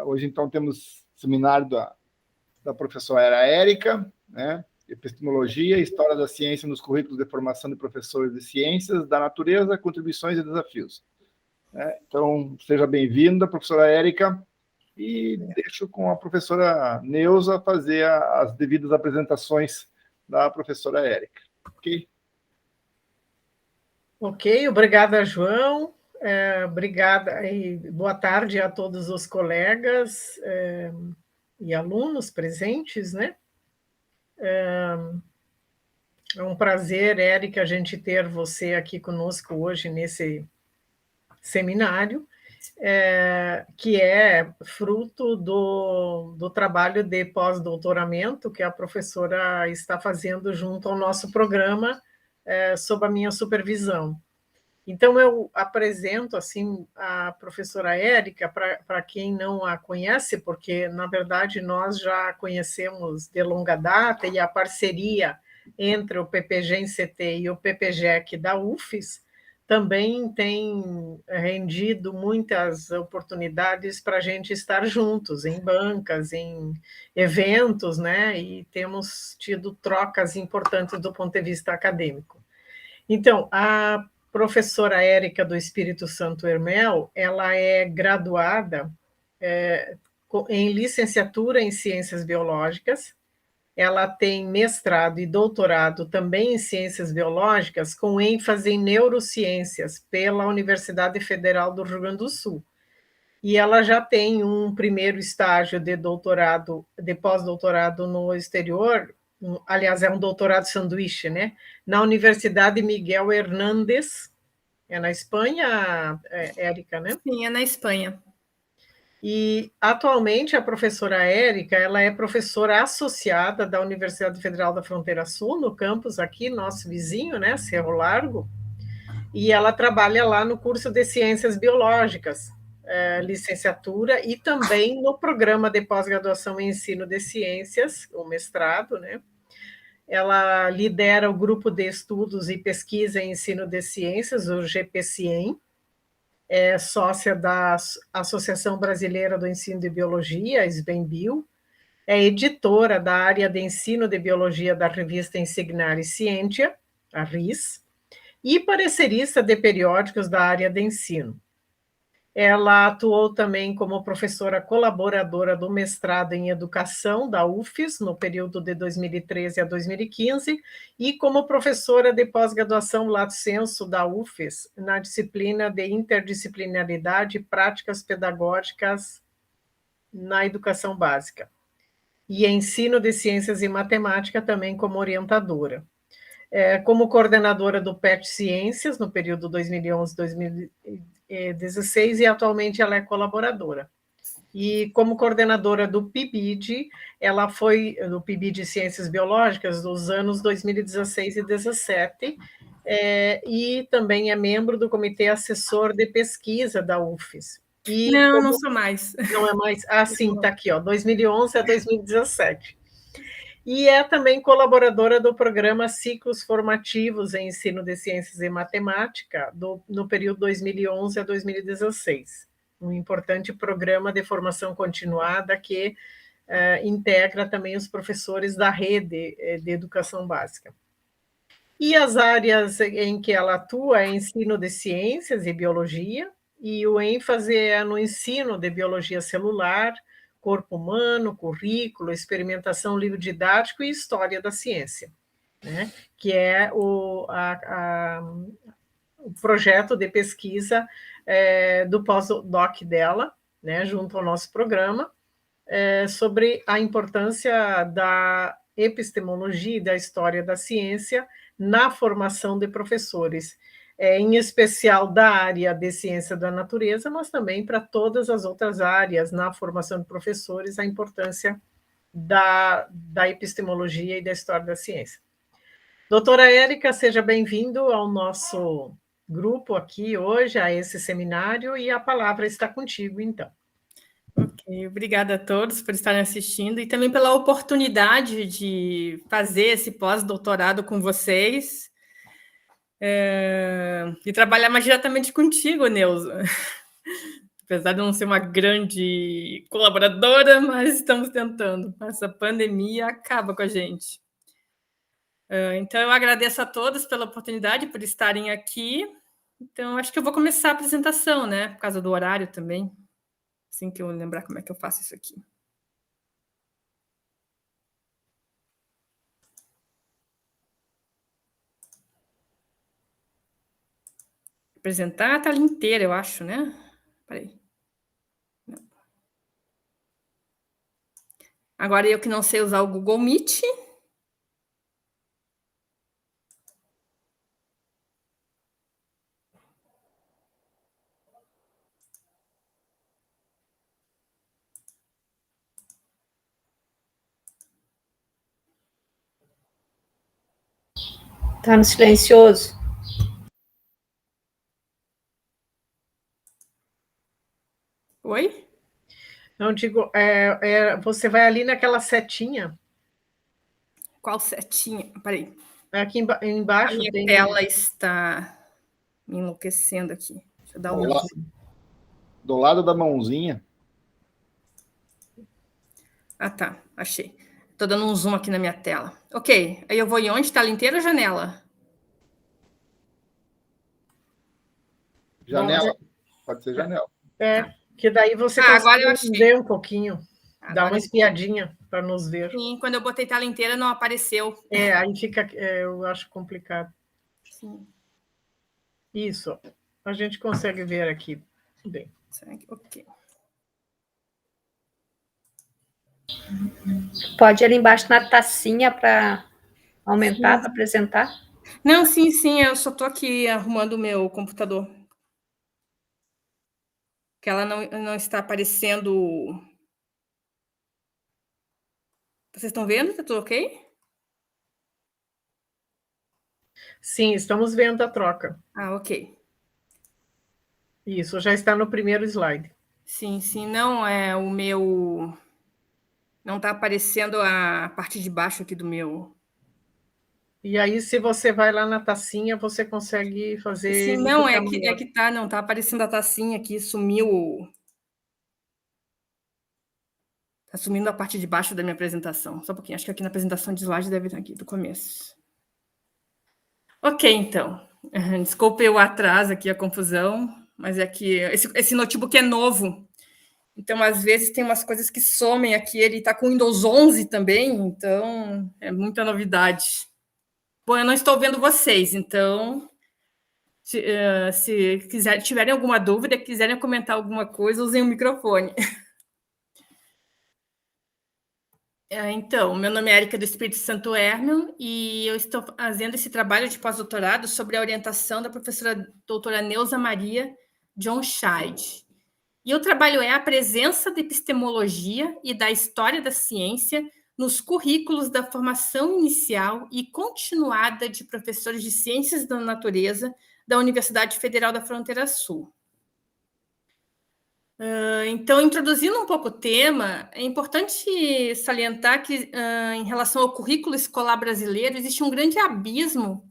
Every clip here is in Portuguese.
Hoje, então, temos seminário da professora Érica, né? Epistemologia e História da Ciência nos currículos de formação de professores de ciências da natureza, contribuições e desafios. Então, seja bem-vinda, professora Érica, e deixo com a professora Neuza fazer as devidas apresentações da professora Érica. Ok, obrigada, João. Obrigada e boa tarde a todos os colegas e alunos presentes, né? É um prazer, Érica, a gente ter você aqui conosco hoje nesse seminário, que é fruto do trabalho de pós-doutoramento que a professora está fazendo junto ao nosso programa, sob a minha supervisão. Então, eu apresento assim a professora Érica para quem não a conhece, porque, na verdade, nós já a conhecemos de longa data, e a parceria entre o PPG-NCT e o PPGEC da UFES também tem rendido muitas oportunidades para a gente estar juntos, em bancas, em eventos, né? E temos tido trocas importantes do ponto de vista acadêmico. Então, a professora Érica do Espírito Santo Hermel, ela é graduada em licenciatura em Ciências Biológicas, ela tem mestrado e doutorado também em Ciências Biológicas, com ênfase em Neurociências, pela Universidade Federal do Rio Grande do Sul. E ela já tem um primeiro estágio de doutorado, de pós-doutorado no exterior, aliás, é um doutorado sanduíche, né? Na Universidade Miguel Hernández, é na Espanha, Érica, né? Sim, é na Espanha. E, atualmente, a professora Érica, ela é professora associada da Universidade Federal da Fronteira Sul, no campus aqui, nosso vizinho, né, Cerro Largo, e ela trabalha lá no curso de Ciências Biológicas, licenciatura, e também no programa de pós-graduação em Ensino de Ciências, o mestrado, né? Ela lidera o Grupo de Estudos e Pesquisa em Ensino de Ciências, o GPCIEM, é sócia da Associação Brasileira do Ensino de Biologia, SBEMBio, é editora da área de ensino de biologia da revista Insignar e Scientia, a RIS, e parecerista de periódicos da área de ensino. Ela atuou também como professora colaboradora do mestrado em Educação da UFES, no período de 2013 a 2015, e como professora de pós-graduação Lato Sensu da UFES, na disciplina de Interdisciplinaridade e Práticas Pedagógicas na Educação Básica. E Ensino de Ciências e Matemática também como orientadora. Como coordenadora do PET Ciências, no período 2011-2016, e atualmente ela é colaboradora. E como coordenadora do PIBID, ela foi do PIBID Ciências Biológicas dos anos 2016 e 2017, e também é membro do Comitê Assessor de Pesquisa da UFES. E não sou mais. Não é mais? Ah, sim, está aqui, ó, 2011 a 2017. E é também colaboradora do programa Ciclos Formativos em Ensino de Ciências e Matemática, no período 2011 a 2016. Um importante programa de formação continuada que integra também os professores da rede de educação básica. E as áreas em que ela atua é ensino de ciências e biologia, e o ênfase é no ensino de biologia celular, corpo humano, currículo, experimentação livro-didático e história da ciência, né? Que é o projeto de pesquisa do pós-doc dela, né, junto ao nosso programa, sobre a importância da epistemologia e da história da ciência na formação de professores, em especial da área de ciência da natureza, mas também para todas as outras áreas na formação de professores, a importância da epistemologia e da história da ciência. Doutora Érica, seja bem-vindo ao nosso grupo aqui hoje, a esse seminário, e a palavra está contigo, então. Ok, obrigada a todos por estarem assistindo e também pela oportunidade de fazer esse pós-doutorado com vocês e trabalhar mais diretamente contigo, Neuza, apesar de não ser uma grande colaboradora, mas estamos tentando. Essa pandemia acaba com a gente. Então, eu agradeço a todos pela oportunidade, por estarem aqui. Então, acho que eu vou começar a apresentação, né? Por causa do horário também. Assim que eu lembrar como é que eu faço isso aqui. Apresentar a tela inteira, eu acho, né? Peraí. Não. Agora, eu que não sei usar o Google Meet. Tá no silencioso. Oi? Não digo, você vai ali naquela setinha. Qual setinha? Peraí. Aqui A embaixo minha tem. tela está me enlouquecendo aqui. Deixa eu dar um. Do lado da mãozinha. Ah, tá. Achei. Estou dando um zoom aqui na minha tela. Ok. Aí eu vou em onde? Tela inteira ou janela? Janela. Pode ser janela. Que daí você agora eu consegue ver um pouquinho. Agora Dá uma espiadinha para nos ver. Sim, quando eu botei tela inteira não apareceu. Aí fica, eu acho complicado. Sim. Isso. A gente consegue ver aqui. Bem. Ok. Pode ir ali embaixo na tacinha para aumentar, para apresentar? Não, sim, eu só estou aqui arrumando o meu computador. Que ela não está aparecendo. Vocês estão vendo? Tá tudo ok? Sim, estamos vendo a troca. Ok. Isso, já está no primeiro slide. Sim, não é o meu. Não está aparecendo a parte de baixo aqui do meu. E aí, se você vai lá na tacinha, você consegue fazer. Sim, não, não tá aparecendo a tacinha aqui, sumiu. Tá sumindo a parte de baixo da minha apresentação. Só um pouquinho, acho que aqui na apresentação de slide deve estar aqui do começo. Ok, então. Desculpe o atraso aqui, a confusão, mas é que esse notebook é novo. Então, às vezes, tem umas coisas que somem aqui. Ele está com Windows 11 também, então é muita novidade. Bom, eu não estou vendo vocês, então, se tiverem alguma dúvida, quiserem comentar alguma coisa, usem o microfone. Então, meu nome é Érica do Espírito Santo Hermel e eu estou fazendo esse trabalho de pós-doutorado sobre a orientação da professora doutora Neuza Maria John Scheid. E o trabalho é a presença da epistemologia e da história da ciência nos currículos da formação inicial e continuada de professores de ciências da natureza da Universidade Federal da Fronteira Sul. Então, introduzindo um pouco o tema, é importante salientar que, em relação ao currículo escolar brasileiro, existe um grande abismo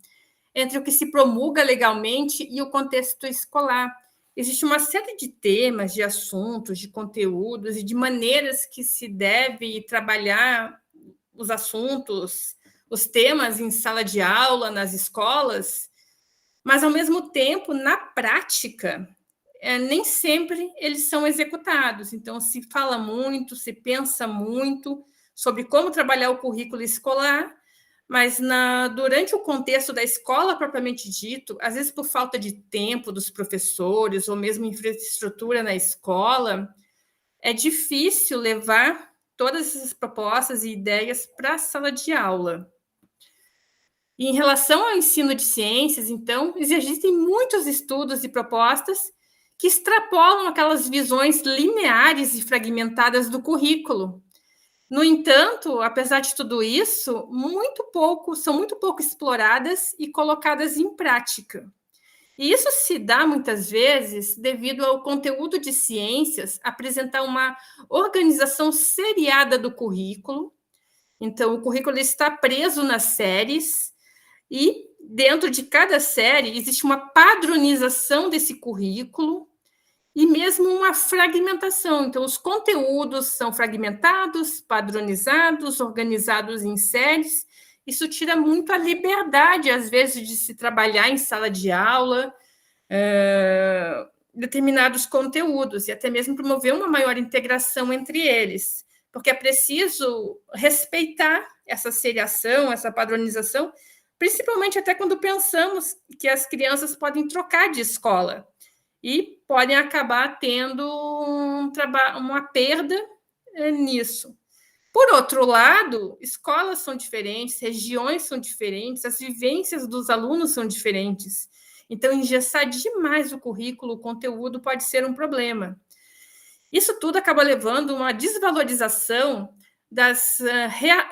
entre o que se promulga legalmente e o contexto escolar. Existe uma série de temas, de assuntos, de conteúdos e de maneiras que se deve trabalhar os assuntos, os temas em sala de aula, nas escolas, mas, ao mesmo tempo, na prática, nem sempre eles são executados. Então, se fala muito, se pensa muito sobre como trabalhar o currículo escolar, mas durante o contexto da escola propriamente dito, às vezes por falta de tempo dos professores ou mesmo infraestrutura na escola, é difícil levar todas essas propostas e ideias para a sala de aula. E em relação ao ensino de ciências, então, existem muitos estudos e propostas que extrapolam aquelas visões lineares e fragmentadas do currículo. No entanto, apesar de tudo isso, são muito pouco exploradas e colocadas em prática. E isso se dá, muitas vezes, devido ao conteúdo de ciências apresentar uma organização seriada do currículo. Então, o currículo está preso nas séries e, dentro de cada série, existe uma padronização desse currículo e mesmo uma fragmentação. Então, os conteúdos são fragmentados, padronizados, organizados em séries. Isso tira muito a liberdade, às vezes, de se trabalhar em sala de aula, determinados conteúdos, e até mesmo promover uma maior integração entre eles, porque é preciso respeitar essa seriação, essa padronização, principalmente até quando pensamos que as crianças podem trocar de escola e podem acabar tendo uma perda nisso. Por outro lado, escolas são diferentes, regiões são diferentes, as vivências dos alunos são diferentes. Então, engessar demais o currículo, o conteúdo, pode ser um problema. Isso tudo acaba levando a uma desvalorização das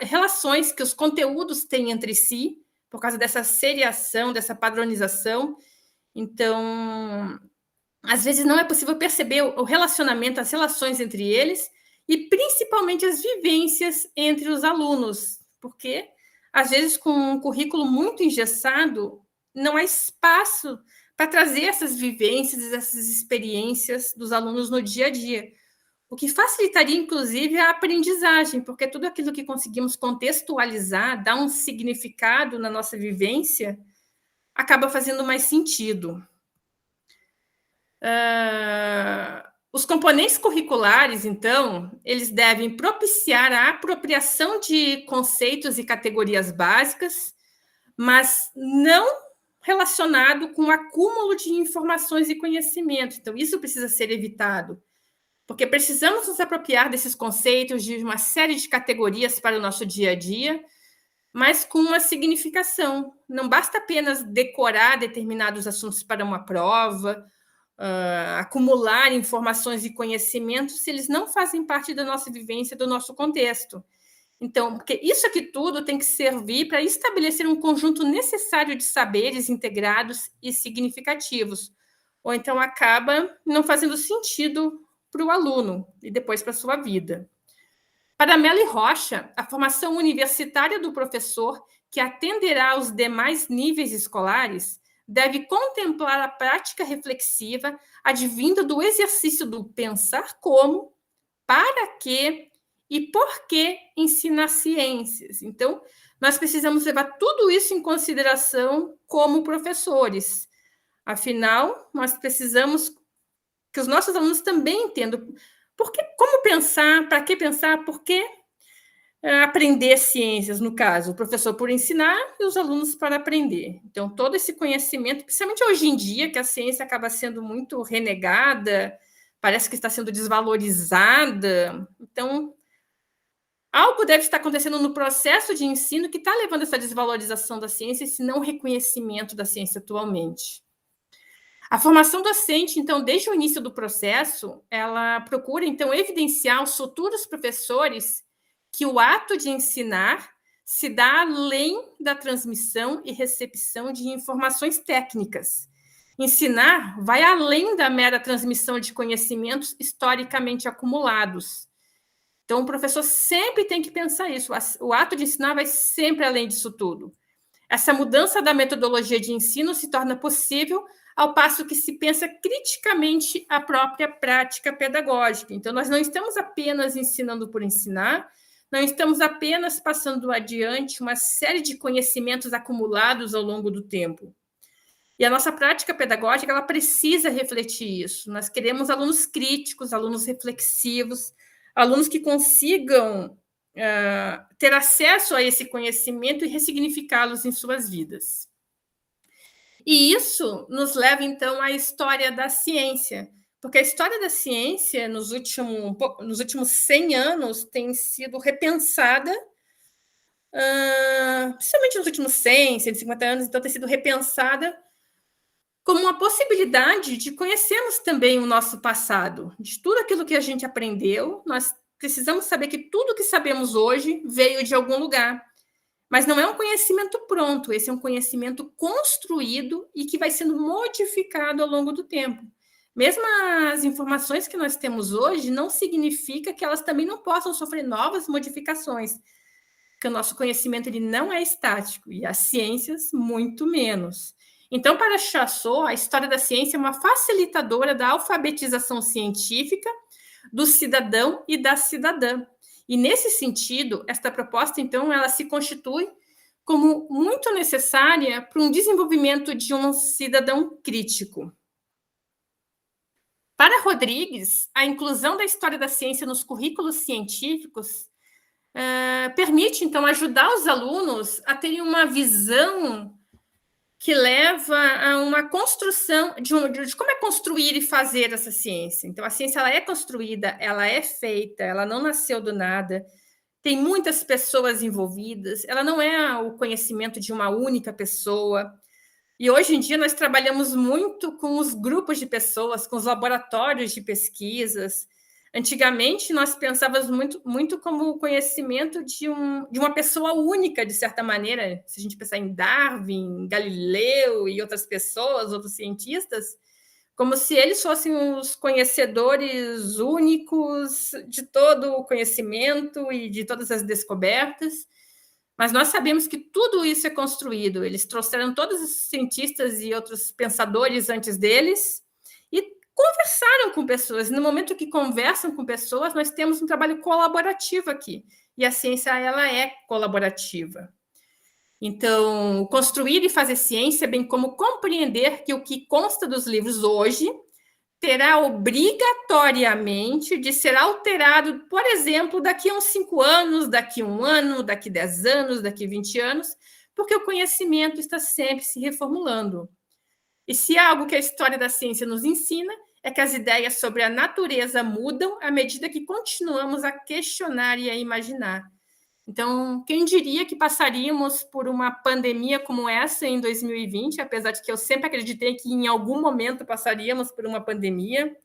relações que os conteúdos têm entre si, por causa dessa seriação, dessa padronização. Então, às vezes não é possível perceber o relacionamento, as relações entre eles, e principalmente as vivências entre os alunos, porque, às vezes, com um currículo muito engessado, não há espaço para trazer essas vivências, essas experiências dos alunos no dia a dia, o que facilitaria, inclusive, a aprendizagem, porque tudo aquilo que conseguimos contextualizar, dar um significado na nossa vivência, acaba fazendo mais sentido. Os componentes curriculares, então, eles devem propiciar a apropriação de conceitos e categorias básicas, mas não relacionado com o acúmulo de informações e conhecimento. Então, isso precisa ser evitado, porque precisamos nos apropriar desses conceitos de uma série de categorias para o nosso dia a dia, mas com uma significação. Não basta apenas decorar determinados assuntos para uma prova, acumular informações e conhecimentos, se eles não fazem parte da nossa vivência, do nosso contexto. Então, porque isso aqui tudo tem que servir para estabelecer um conjunto necessário de saberes integrados e significativos, ou então acaba não fazendo sentido para o aluno e depois para a sua vida. Para Melly Rocha, a formação universitária do professor, que atenderá aos demais níveis escolares, deve contemplar a prática reflexiva advinda do exercício do pensar como, para que e por que ensinar ciências. Então, nós precisamos levar tudo isso em consideração como professores. Afinal, nós precisamos que os nossos alunos também entendam como pensar, para que pensar, por que aprender ciências, no caso, o professor por ensinar e os alunos para aprender. Então, todo esse conhecimento, principalmente hoje em dia, que a ciência acaba sendo muito renegada, parece que está sendo desvalorizada. Então, algo deve estar acontecendo no processo de ensino que está levando a essa desvalorização da ciência, esse não reconhecimento da ciência atualmente. A formação docente, então, desde o início do processo, ela procura, então, evidenciar aos futuros professores que o ato de ensinar se dá além da transmissão e recepção de informações técnicas. Ensinar vai além da mera transmissão de conhecimentos historicamente acumulados. Então, o professor sempre tem que pensar isso. O ato de ensinar vai sempre além disso tudo. Essa mudança da metodologia de ensino se torna possível ao passo que se pensa criticamente a própria prática pedagógica. Então, nós não estamos apenas ensinando por ensinar, não estamos apenas passando adiante uma série de conhecimentos acumulados ao longo do tempo. E a nossa prática pedagógica, ela precisa refletir isso. Nós queremos alunos críticos, alunos reflexivos, alunos que consigam ter acesso a esse conhecimento e ressignificá-los em suas vidas. E isso nos leva, então, à história da ciência, porque a história da ciência, nos últimos 100 anos, tem sido repensada, principalmente nos últimos 100, 150 anos, então tem sido repensada como uma possibilidade de conhecermos também o nosso passado, de tudo aquilo que a gente aprendeu. Nós precisamos saber que tudo que sabemos hoje veio de algum lugar. Mas não é um conhecimento pronto, esse é um conhecimento construído e que vai sendo modificado ao longo do tempo. Mesmo as informações que nós temos hoje não significa que elas também não possam sofrer novas modificações, porque o nosso conhecimento ele não é estático, e as ciências muito menos. Então, para Chassot, a história da ciência é uma facilitadora da alfabetização científica do cidadão e da cidadã. E, nesse sentido, esta proposta, então, ela se constitui como muito necessária para um desenvolvimento de um cidadão crítico. Para Rodrigues, a inclusão da história da ciência nos currículos científicos permite, então, ajudar os alunos a terem uma visão que leva a uma construção de como é construir e fazer essa ciência. Então, a ciência ela é construída, ela é feita, ela não nasceu do nada, tem muitas pessoas envolvidas, ela não é o conhecimento de uma única pessoa. E hoje em dia nós trabalhamos muito com os grupos de pessoas, com os laboratórios de pesquisas. Antigamente, nós pensávamos muito como o conhecimento de uma pessoa única, de certa maneira. Se a gente pensar em Darwin, Galileu e outras pessoas, outros cientistas, como se eles fossem os conhecedores únicos de todo o conhecimento e de todas as descobertas. Mas nós sabemos que tudo isso é construído. Eles trouxeram todos os cientistas e outros pensadores antes deles e conversaram com pessoas. No momento que conversam com pessoas, nós temos um trabalho colaborativo aqui. E a ciência, ela é colaborativa. Então, construir e fazer ciência, bem como compreender que o que consta dos livros hoje terá obrigatoriamente de ser alterado, por exemplo, daqui a uns 5 anos, daqui a 1 ano, daqui a 10 anos, daqui a 20 anos, porque o conhecimento está sempre se reformulando. E se há algo que a história da ciência nos ensina, é que as ideias sobre a natureza mudam à medida que continuamos a questionar e a imaginar. Então, quem diria que passaríamos por uma pandemia como essa em 2020, apesar de que eu sempre acreditei que em algum momento passaríamos por uma pandemia.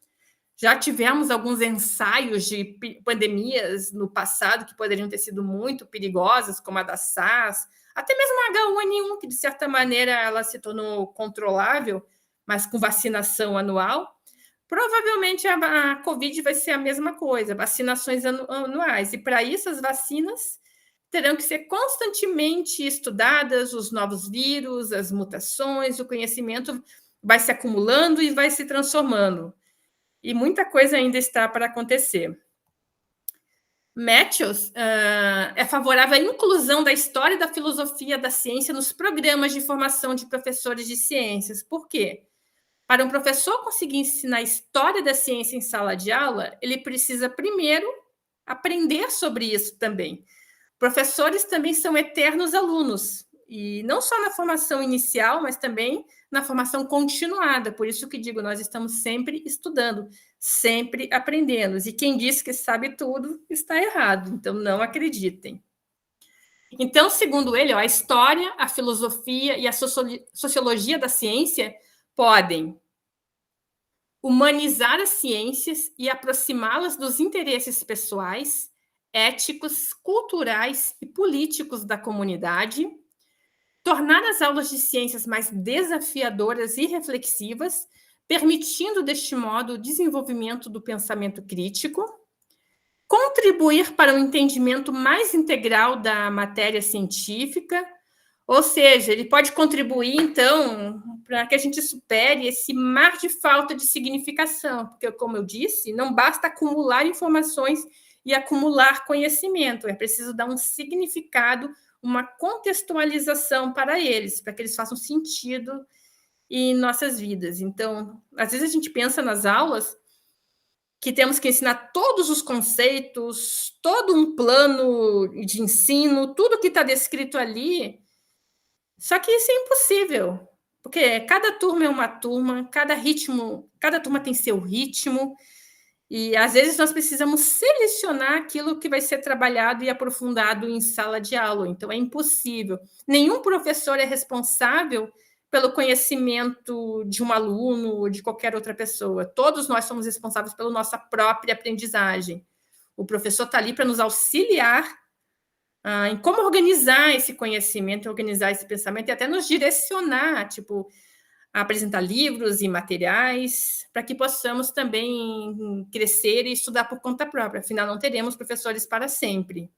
Já tivemos alguns ensaios de pandemias no passado que poderiam ter sido muito perigosas, como a da SARS, até mesmo a H1N1, que de certa maneira ela se tornou controlável, mas com vacinação anual. Provavelmente a Covid vai ser a mesma coisa, vacinações anuais. E para isso as vacinas terão que ser constantemente estudadas, os novos vírus, as mutações, o conhecimento vai se acumulando e vai se transformando. E muita coisa ainda está para acontecer. Matthews é favorável à inclusão da história e da filosofia da ciência nos programas de formação de professores de ciências. Por quê? Para um professor conseguir ensinar a história da ciência em sala de aula, ele precisa primeiro aprender sobre isso também. Professores também são eternos alunos, e não só na formação inicial, mas também na formação continuada. Por isso que digo, nós estamos sempre estudando, sempre aprendendo. E quem diz que sabe tudo está errado, então não acreditem. Então, segundo ele, a história, a filosofia e a sociologia da ciência podem humanizar as ciências e aproximá-las dos interesses pessoais, éticos, culturais e políticos da comunidade, tornar as aulas de ciências mais desafiadoras e reflexivas, permitindo, deste modo, o desenvolvimento do pensamento crítico, contribuir para um entendimento mais integral da matéria científica, ou seja, ele pode contribuir, então, para que a gente supere esse mar de falta de significação, porque, como eu disse, não basta acumular informações e acumular conhecimento, é preciso dar um significado, uma contextualização para eles, para que eles façam sentido em nossas vidas. Então, às vezes a gente pensa nas aulas que temos que ensinar todos os conceitos, todo um plano de ensino, tudo que está descrito ali, só que isso é impossível, porque cada turma é uma turma, cada turma tem seu ritmo, e às vezes nós precisamos selecionar aquilo que vai ser trabalhado e aprofundado em sala de aula, então é impossível. Nenhum professor é responsável pelo conhecimento de um aluno ou de qualquer outra pessoa. Todos nós somos responsáveis pela nossa própria aprendizagem. O professor está ali para nos auxiliar em como organizar esse conhecimento, organizar esse pensamento e até nos direcionar, tipo, a apresentar livros e materiais, para que possamos também crescer e estudar por conta própria, afinal não teremos professores para sempre.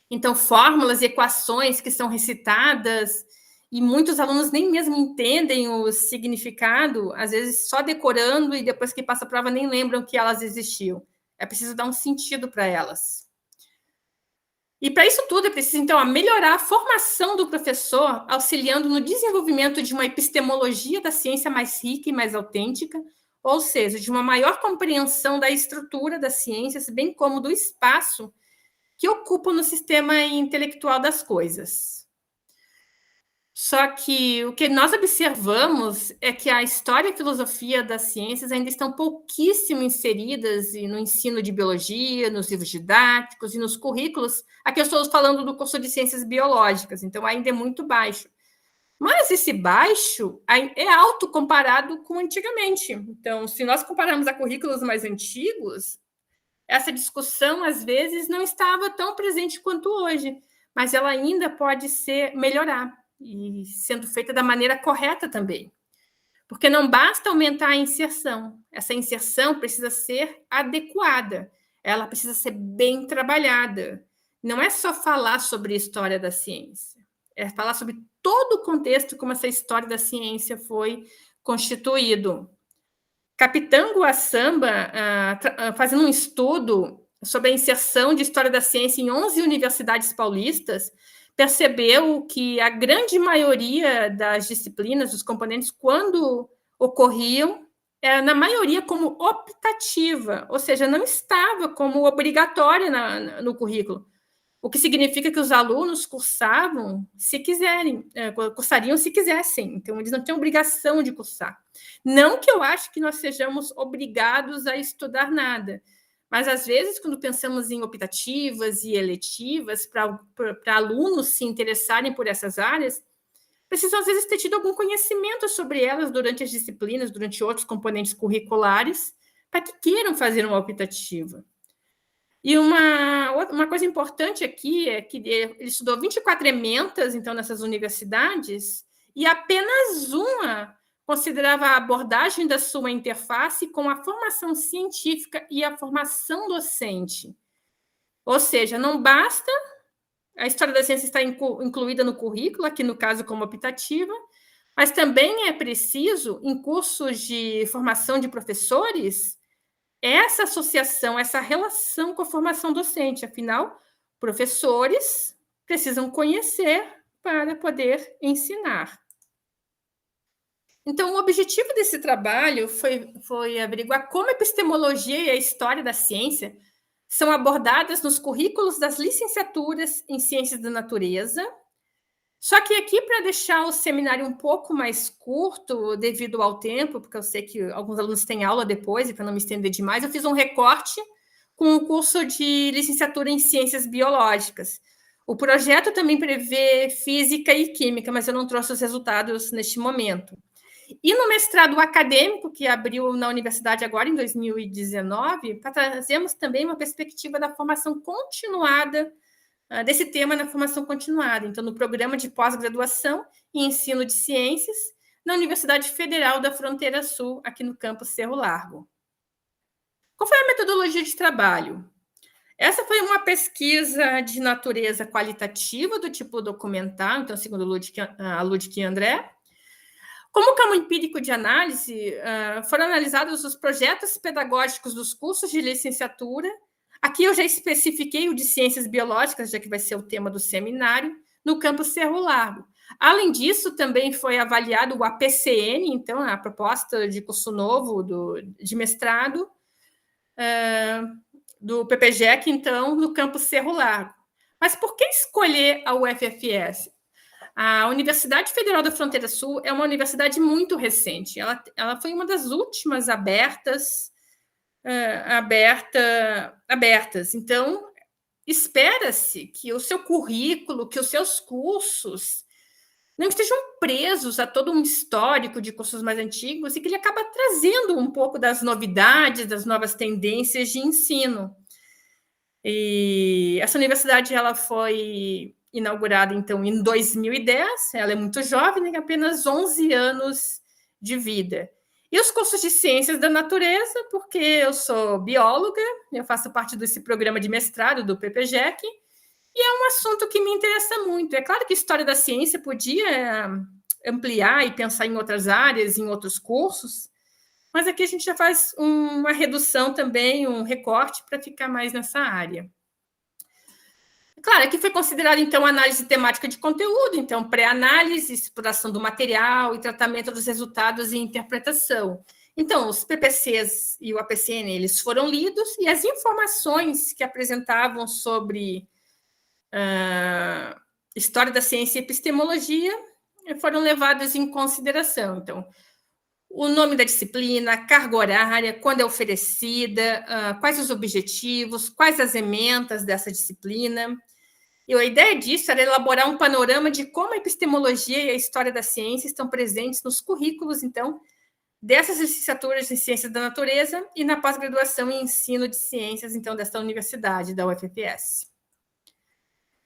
Então, fórmulas e equações que são recitadas e muitos alunos nem mesmo entendem o significado, às vezes só decorando, e depois que passa a prova nem lembram que elas existiam. É preciso dar um sentido para elas. E para isso tudo é preciso, então, melhorar a formação do professor, auxiliando no desenvolvimento de uma epistemologia da ciência mais rica e mais autêntica, ou seja, de uma maior compreensão da estrutura das ciências, bem como do espaço que ocupa no sistema intelectual das coisas. Só que o que nós observamos é que a história e a filosofia das ciências ainda estão pouquíssimo inseridas no ensino de biologia, nos livros didáticos e nos currículos. Aqui eu estou falando do curso de ciências biológicas, então ainda é muito baixo. Mas esse baixo é alto comparado com antigamente. Então, se nós compararmos a currículos mais antigos, essa discussão, às vezes, não estava tão presente quanto hoje, mas ela ainda pode melhorar, e sendo feita da maneira correta também. Porque não basta aumentar a inserção. Essa inserção precisa ser adequada, ela precisa ser bem trabalhada. Não é só falar sobre a história da ciência, é falar sobre todo o contexto como essa história da ciência foi constituído. Capitão Samba, fazendo um estudo sobre a inserção de história da ciência em 11 universidades paulistas, percebeu que a grande maioria das disciplinas, dos componentes, quando ocorriam, era, na maioria, como optativa, ou seja, não estava como obrigatória no currículo, o que significa que os alunos cursariam se quisessem, então eles não tinham obrigação de cursar. Não que eu acho que nós sejamos obrigados a estudar nada, mas, às vezes, quando pensamos em optativas e eletivas, para alunos se interessarem por essas áreas, precisam, às vezes, ter tido algum conhecimento sobre elas durante as disciplinas, durante outros componentes curriculares, para que queiram fazer uma optativa. E uma coisa importante aqui é que ele estudou 24 ementas, então, nessas universidades, e apenas uma considerava a abordagem da sua interface com a formação científica e a formação docente. Ou seja, não basta a história da ciência estar incluída no currículo, aqui no caso como optativa, mas também é preciso, em cursos de formação de professores, essa associação, essa relação com a formação docente. Afinal, professores precisam conhecer para poder ensinar. Então, o objetivo desse trabalho foi averiguar como a epistemologia e a história da ciência são abordadas nos currículos das licenciaturas em Ciências da Natureza. Só que aqui, para deixar o seminário um pouco mais curto, devido ao tempo, porque eu sei que alguns alunos têm aula depois, e para não me estender demais, eu fiz um recorte com o curso de licenciatura em Ciências Biológicas. O projeto também prevê Física e Química, mas eu não trouxe os resultados neste momento. E no mestrado acadêmico, que abriu na universidade agora em 2019, trazemos também uma perspectiva da formação continuada, desse tema na formação continuada, então no programa de pós-graduação e ensino de ciências na Universidade Federal da Fronteira Sul, aqui no campus Cerro Largo. Qual foi a metodologia de trabalho? Essa foi uma pesquisa de natureza qualitativa, do tipo documental, então, segundo a Ludwig e André. Como campo empírico de análise, foram analisados os projetos pedagógicos dos cursos de licenciatura. Aqui eu já especifiquei o de Ciências Biológicas, já que vai ser o tema do seminário, no campus Cerro Largo. Além disso, também foi avaliado o APCN, então, a proposta de curso novo de mestrado, do PPGEC, então, no campus Cerro Largo. Mas por que escolher a UFFS? A Universidade Federal da Fronteira Sul é uma universidade muito recente. Ela foi uma das últimas abertas. Então, espera-se que o seu currículo, que os seus cursos não estejam presos a todo um histórico de cursos mais antigos e que ele acaba trazendo um pouco das novidades, das novas tendências de ensino. E essa universidade ela foi inaugurada, então, em 2010, ela é muito jovem, tem apenas 11 anos de vida. E os cursos de Ciências da Natureza, porque eu sou bióloga, eu faço parte desse programa de mestrado do PPGEC, E é um assunto que me interessa muito. É claro que história da ciência podia ampliar e pensar em outras áreas, em outros cursos, mas aqui a gente já faz uma redução também, um recorte para ficar mais nessa área. Claro, aqui foi considerado, então, análise temática de conteúdo, então, pré-análise, exploração do material e tratamento dos resultados e interpretação. Então, os PPCs e o APCN, eles foram lidos e as informações que apresentavam sobre história da ciência e epistemologia foram levadas em consideração. Então, o nome da disciplina, a carga horária, quando é oferecida, quais os objetivos, quais as ementas dessa disciplina. E a ideia disso era elaborar um panorama de como a epistemologia e a história da ciência estão presentes nos currículos, então, dessas licenciaturas em Ciências da Natureza e na pós-graduação em Ensino de Ciências, então, desta universidade, da UFPS.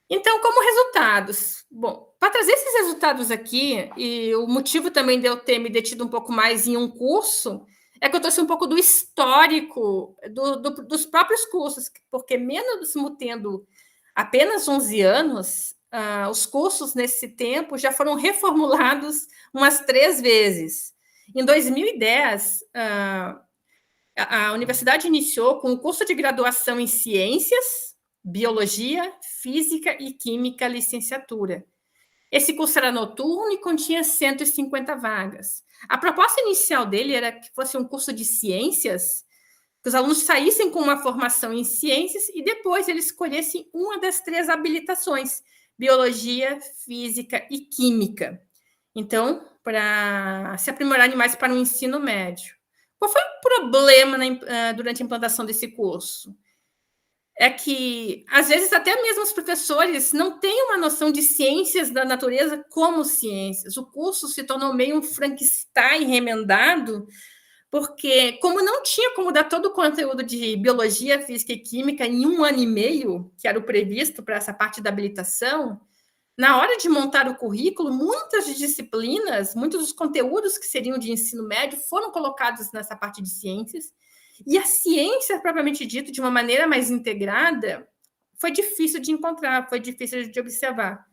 Então, como resultados? Bom, para trazer esses resultados aqui, e o motivo também de eu ter me detido um pouco mais em um curso, é que eu trouxe um pouco do histórico dos próprios cursos, porque mesmo tendo apenas 11 anos, os cursos nesse tempo já foram reformulados umas 3 vezes. Em 2010, a universidade iniciou com o curso de graduação em Ciências, Biologia, Física e Química, licenciatura. Esse curso era noturno e continha 150 vagas. A proposta inicial dele era que fosse um curso de ciências, que os alunos saíssem com uma formação em ciências e depois eles escolhessem uma das 3 habilitações, biologia, física e química. Então, para se aprimorarem mais para o ensino médio. Qual foi o problema durante a implantação desse curso? É que, às vezes, até mesmo os professores não têm uma noção de ciências da natureza como ciências. O curso se tornou meio um Frankenstein remendado, porque, como não tinha como dar todo o conteúdo de biologia, física e química em 1 ano e meio, que era o previsto para essa parte da habilitação, na hora de montar o currículo, muitas disciplinas, muitos dos conteúdos que seriam de ensino médio foram colocados nessa parte de ciências, e a ciência, propriamente dito, de uma maneira mais integrada, foi difícil de encontrar, foi difícil de observar.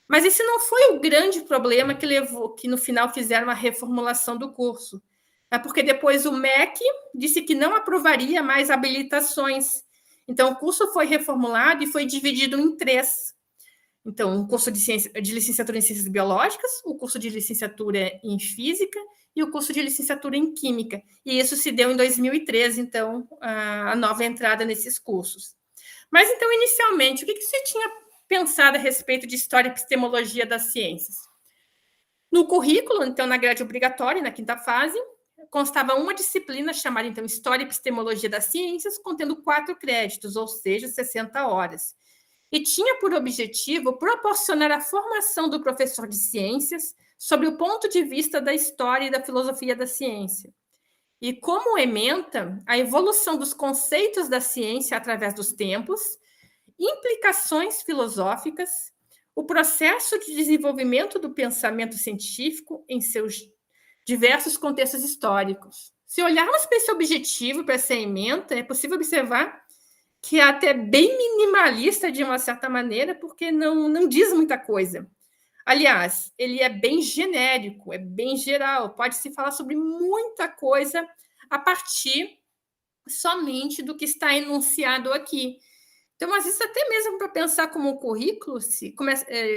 Mas esse não foi o grande problema que levou, que no final fizeram a reformulação do curso. É porque depois o MEC disse que não aprovaria mais habilitações. Então, o curso foi reformulado e foi dividido em 3. Então, um curso de licenciatura em Ciências Biológicas, o curso de licenciatura em Física e o curso de licenciatura em Química. E isso se deu em 2013, então, a nova entrada nesses cursos. Mas, então, inicialmente, o que você tinha pensado a respeito de História e Epistemologia das Ciências? No currículo, então, na grade obrigatória, na 5ª fase, constava uma disciplina chamada, então, História e Epistemologia das Ciências, contendo 4 créditos, ou seja, 60 horas. E tinha por objetivo proporcionar a formação do professor de ciências sobre o ponto de vista da história e da filosofia da ciência. E como ementa a evolução dos conceitos da ciência através dos tempos, implicações filosóficas, o processo de desenvolvimento do pensamento científico em seus diversos contextos históricos. Se olharmos para esse objetivo, para essa ementa, é possível observar que é até bem minimalista de uma certa maneira, porque não diz muita coisa. Aliás, ele é bem genérico, é bem geral, pode-se falar sobre muita coisa a partir somente do que está enunciado aqui. Então, às vezes, até mesmo para pensar como um currículo,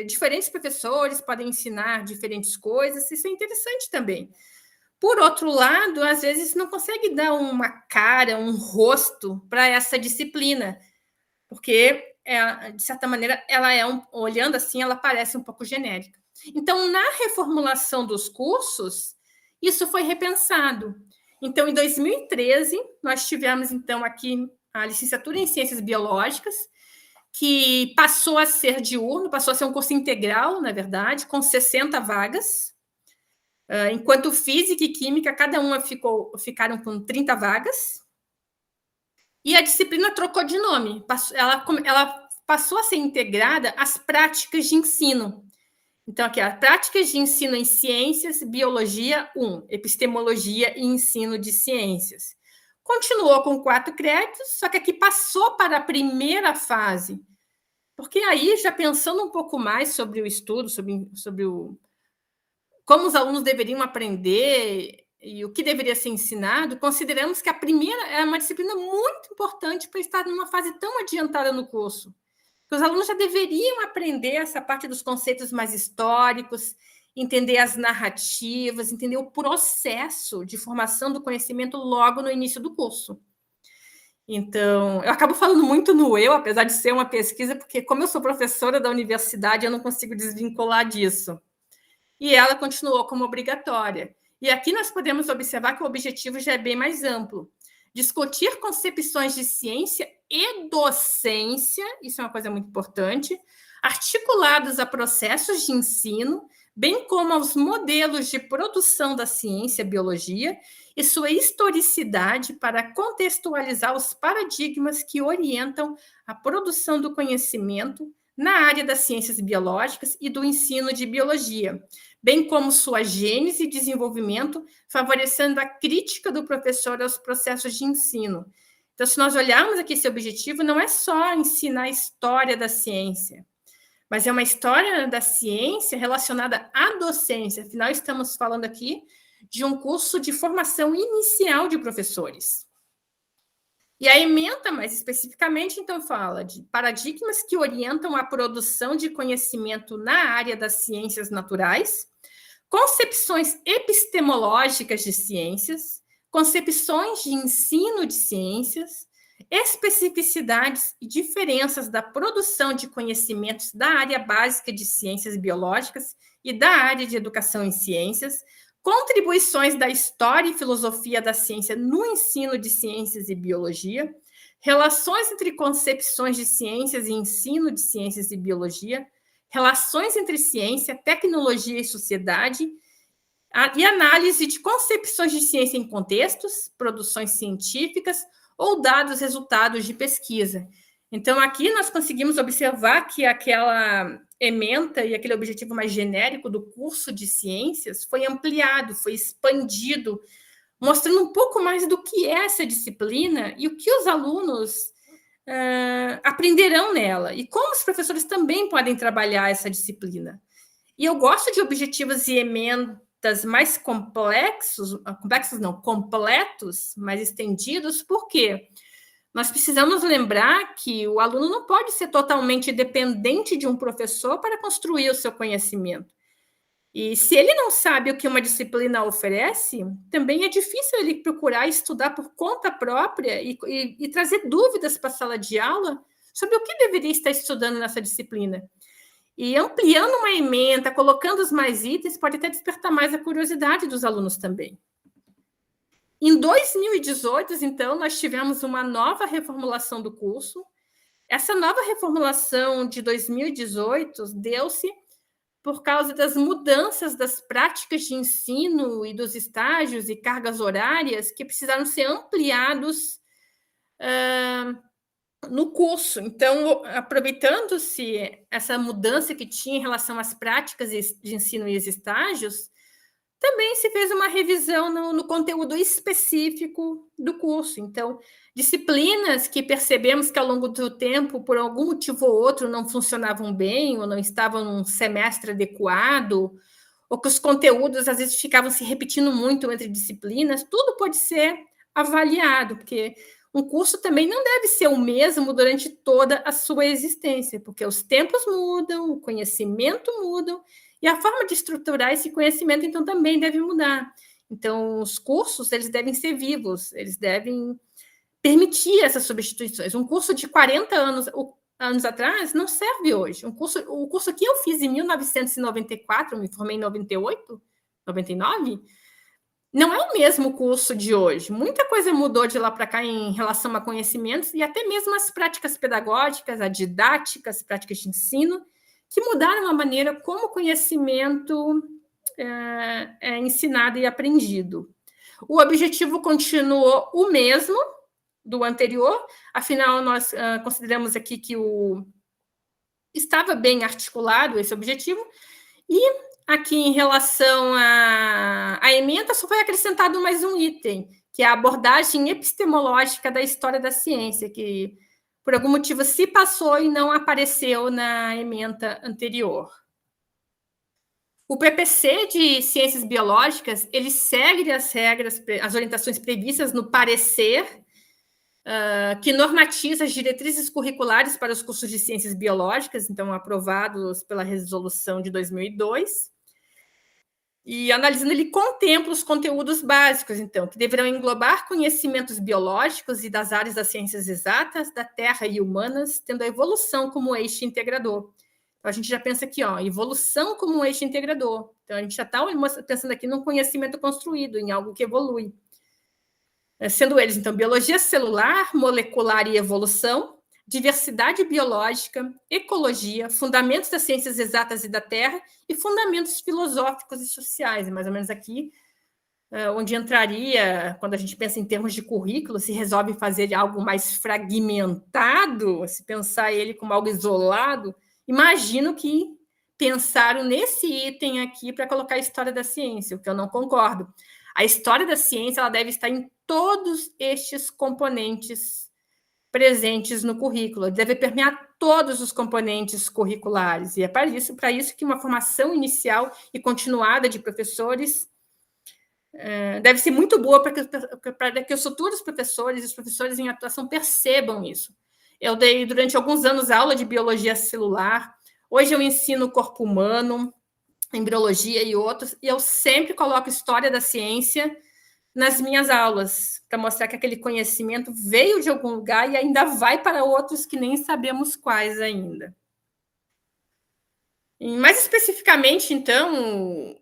diferentes professores podem ensinar diferentes coisas, isso é interessante também. Por outro lado, às vezes não consegue dar uma cara, um rosto para essa disciplina, porque, de certa maneira, ela olhando assim, ela parece um pouco genérica. Então, na reformulação dos cursos, isso foi repensado. Então, em 2013, nós tivemos, então, aqui a licenciatura em Ciências Biológicas, que passou a ser diurno, passou a ser um curso integral, na verdade, com 60 vagas, enquanto Física e Química, cada uma ficaram com 30 vagas, e a disciplina trocou de nome, ela passou a ser integrada às práticas de ensino. Então, aqui, as práticas de ensino em Ciências, Biologia 1, Epistemologia e Ensino de Ciências. Continuou com 4 créditos, só que aqui passou para a primeira fase, Porque aí, já pensando um pouco mais sobre o estudo, como os alunos deveriam aprender e o que deveria ser ensinado, consideramos que a primeira é uma disciplina muito importante para estar numa fase tão adiantada no curso. Os alunos já deveriam aprender essa parte dos conceitos mais históricos, entender as narrativas, entender o processo de formação do conhecimento logo no início do curso. Então, eu acabo falando muito no eu, apesar de ser uma pesquisa, porque como eu sou professora da universidade, eu não consigo desvincular disso. E ela continuou como obrigatória. E aqui nós podemos observar que o objetivo já é bem mais amplo. Discutir concepções de ciência e docência, isso é uma coisa muito importante, articulados a processos de ensino, bem como aos modelos de produção da ciência e biologia e sua historicidade para contextualizar os paradigmas que orientam a produção do conhecimento na área das ciências biológicas e do ensino de biologia, bem como sua gênese e desenvolvimento, favorecendo a crítica do professor aos processos de ensino. Então, se nós olharmos aqui esse objetivo, não é só ensinar a história da ciência, mas é uma história da ciência relacionada à docência. Afinal, estamos falando aqui de um curso de formação inicial de professores. E a ementa, mais especificamente, então, fala de paradigmas que orientam a produção de conhecimento na área das ciências naturais, concepções epistemológicas de ciências, concepções de ensino de ciências, especificidades e diferenças da produção de conhecimentos da área básica de ciências biológicas e da área de educação em ciências, contribuições da história e filosofia da ciência no ensino de ciências e biologia, relações entre concepções de ciências e ensino de ciências e biologia, relações entre ciência, tecnologia e sociedade, e análise de concepções de ciência em contextos, produções científicas ou dados resultados de pesquisa. Então, aqui nós conseguimos observar que aquela ementa e aquele objetivo mais genérico do curso de ciências foi ampliado, foi expandido, mostrando um pouco mais do que é essa disciplina e o que os alunos aprenderão nela, e como os professores também podem trabalhar essa disciplina. E eu gosto de objetivos e emendas mais completos, mais estendidos, porque nós precisamos lembrar que o aluno não pode ser totalmente dependente de um professor para construir o seu conhecimento. E se ele não sabe o que uma disciplina oferece, também é difícil ele procurar estudar por conta própria e trazer dúvidas para a sala de aula sobre o que deveria estar estudando nessa disciplina. E ampliando uma ementa, colocando os mais itens, pode até despertar mais a curiosidade dos alunos também. Em 2018, então, nós tivemos uma nova reformulação do curso. Essa nova reformulação de 2018 deu-se por causa das mudanças das práticas de ensino e dos estágios e cargas horárias que precisaram ser ampliados no curso. Então, aproveitando-se essa mudança que tinha em relação às práticas de ensino e os estágios, também se fez uma revisão no conteúdo específico do curso. Então, disciplinas que percebemos que ao longo do tempo, por algum motivo ou outro, não funcionavam bem, ou não estavam num semestre adequado, ou que os conteúdos às vezes ficavam se repetindo muito entre disciplinas, tudo pode ser avaliado, porque um curso também não deve ser o mesmo durante toda a sua existência, porque os tempos mudam, o conhecimento muda, e a forma de estruturar esse conhecimento, então, também deve mudar. Então, os cursos, eles devem ser vivos, eles devem permitir essas substituições. Um curso de 40 anos atrás não serve hoje. O curso que eu fiz em 1994, eu me formei em 98, 99, não é o mesmo curso de hoje. Muita coisa mudou de lá para cá em relação a conhecimentos e até mesmo as práticas pedagógicas, a didática, as práticas de ensino, que mudaram a maneira como o conhecimento é ensinado e aprendido. O objetivo continuou o mesmo do anterior, afinal, nós consideramos aqui que estava bem articulado esse objetivo, e aqui em relação à ementa, só foi acrescentado mais um item, que é a abordagem epistemológica da história da ciência, que por algum motivo se passou e não apareceu na ementa anterior. O PPC de Ciências Biológicas, ele segue as regras, as orientações previstas no parecer, que normatiza as diretrizes curriculares para os cursos de Ciências Biológicas, então aprovados pela resolução de 2002. E analisando, ele contempla os conteúdos básicos, então, que deverão englobar conhecimentos biológicos e das áreas das ciências exatas, da Terra e humanas, tendo a evolução como eixo integrador. Então, a gente já pensa aqui, evolução como um eixo integrador. Então, a gente já está pensando aqui num conhecimento construído, em algo que evolui. Sendo eles, então, biologia celular, molecular e evolução, diversidade biológica, ecologia, fundamentos das ciências exatas e da Terra e fundamentos filosóficos e sociais. Mais ou menos aqui, onde entraria, quando a gente pensa em termos de currículo, se resolve fazer algo mais fragmentado, se pensar ele como algo isolado, imagino que pensaram nesse item aqui para colocar a história da ciência, o que eu não concordo. A história da ciência ela deve estar em todos estes componentes presentes no currículo, deve permear todos os componentes curriculares, e é para isso que uma formação inicial e continuada de professores deve ser muito boa para que os futuros professores e os professores em atuação percebam isso. Eu dei, durante alguns anos, aula de biologia celular, hoje eu ensino o corpo humano, embriologia e outros, e eu sempre coloco história da ciência nas minhas aulas, para mostrar que aquele conhecimento veio de algum lugar e ainda vai para outros que nem sabemos quais ainda. E mais especificamente, então,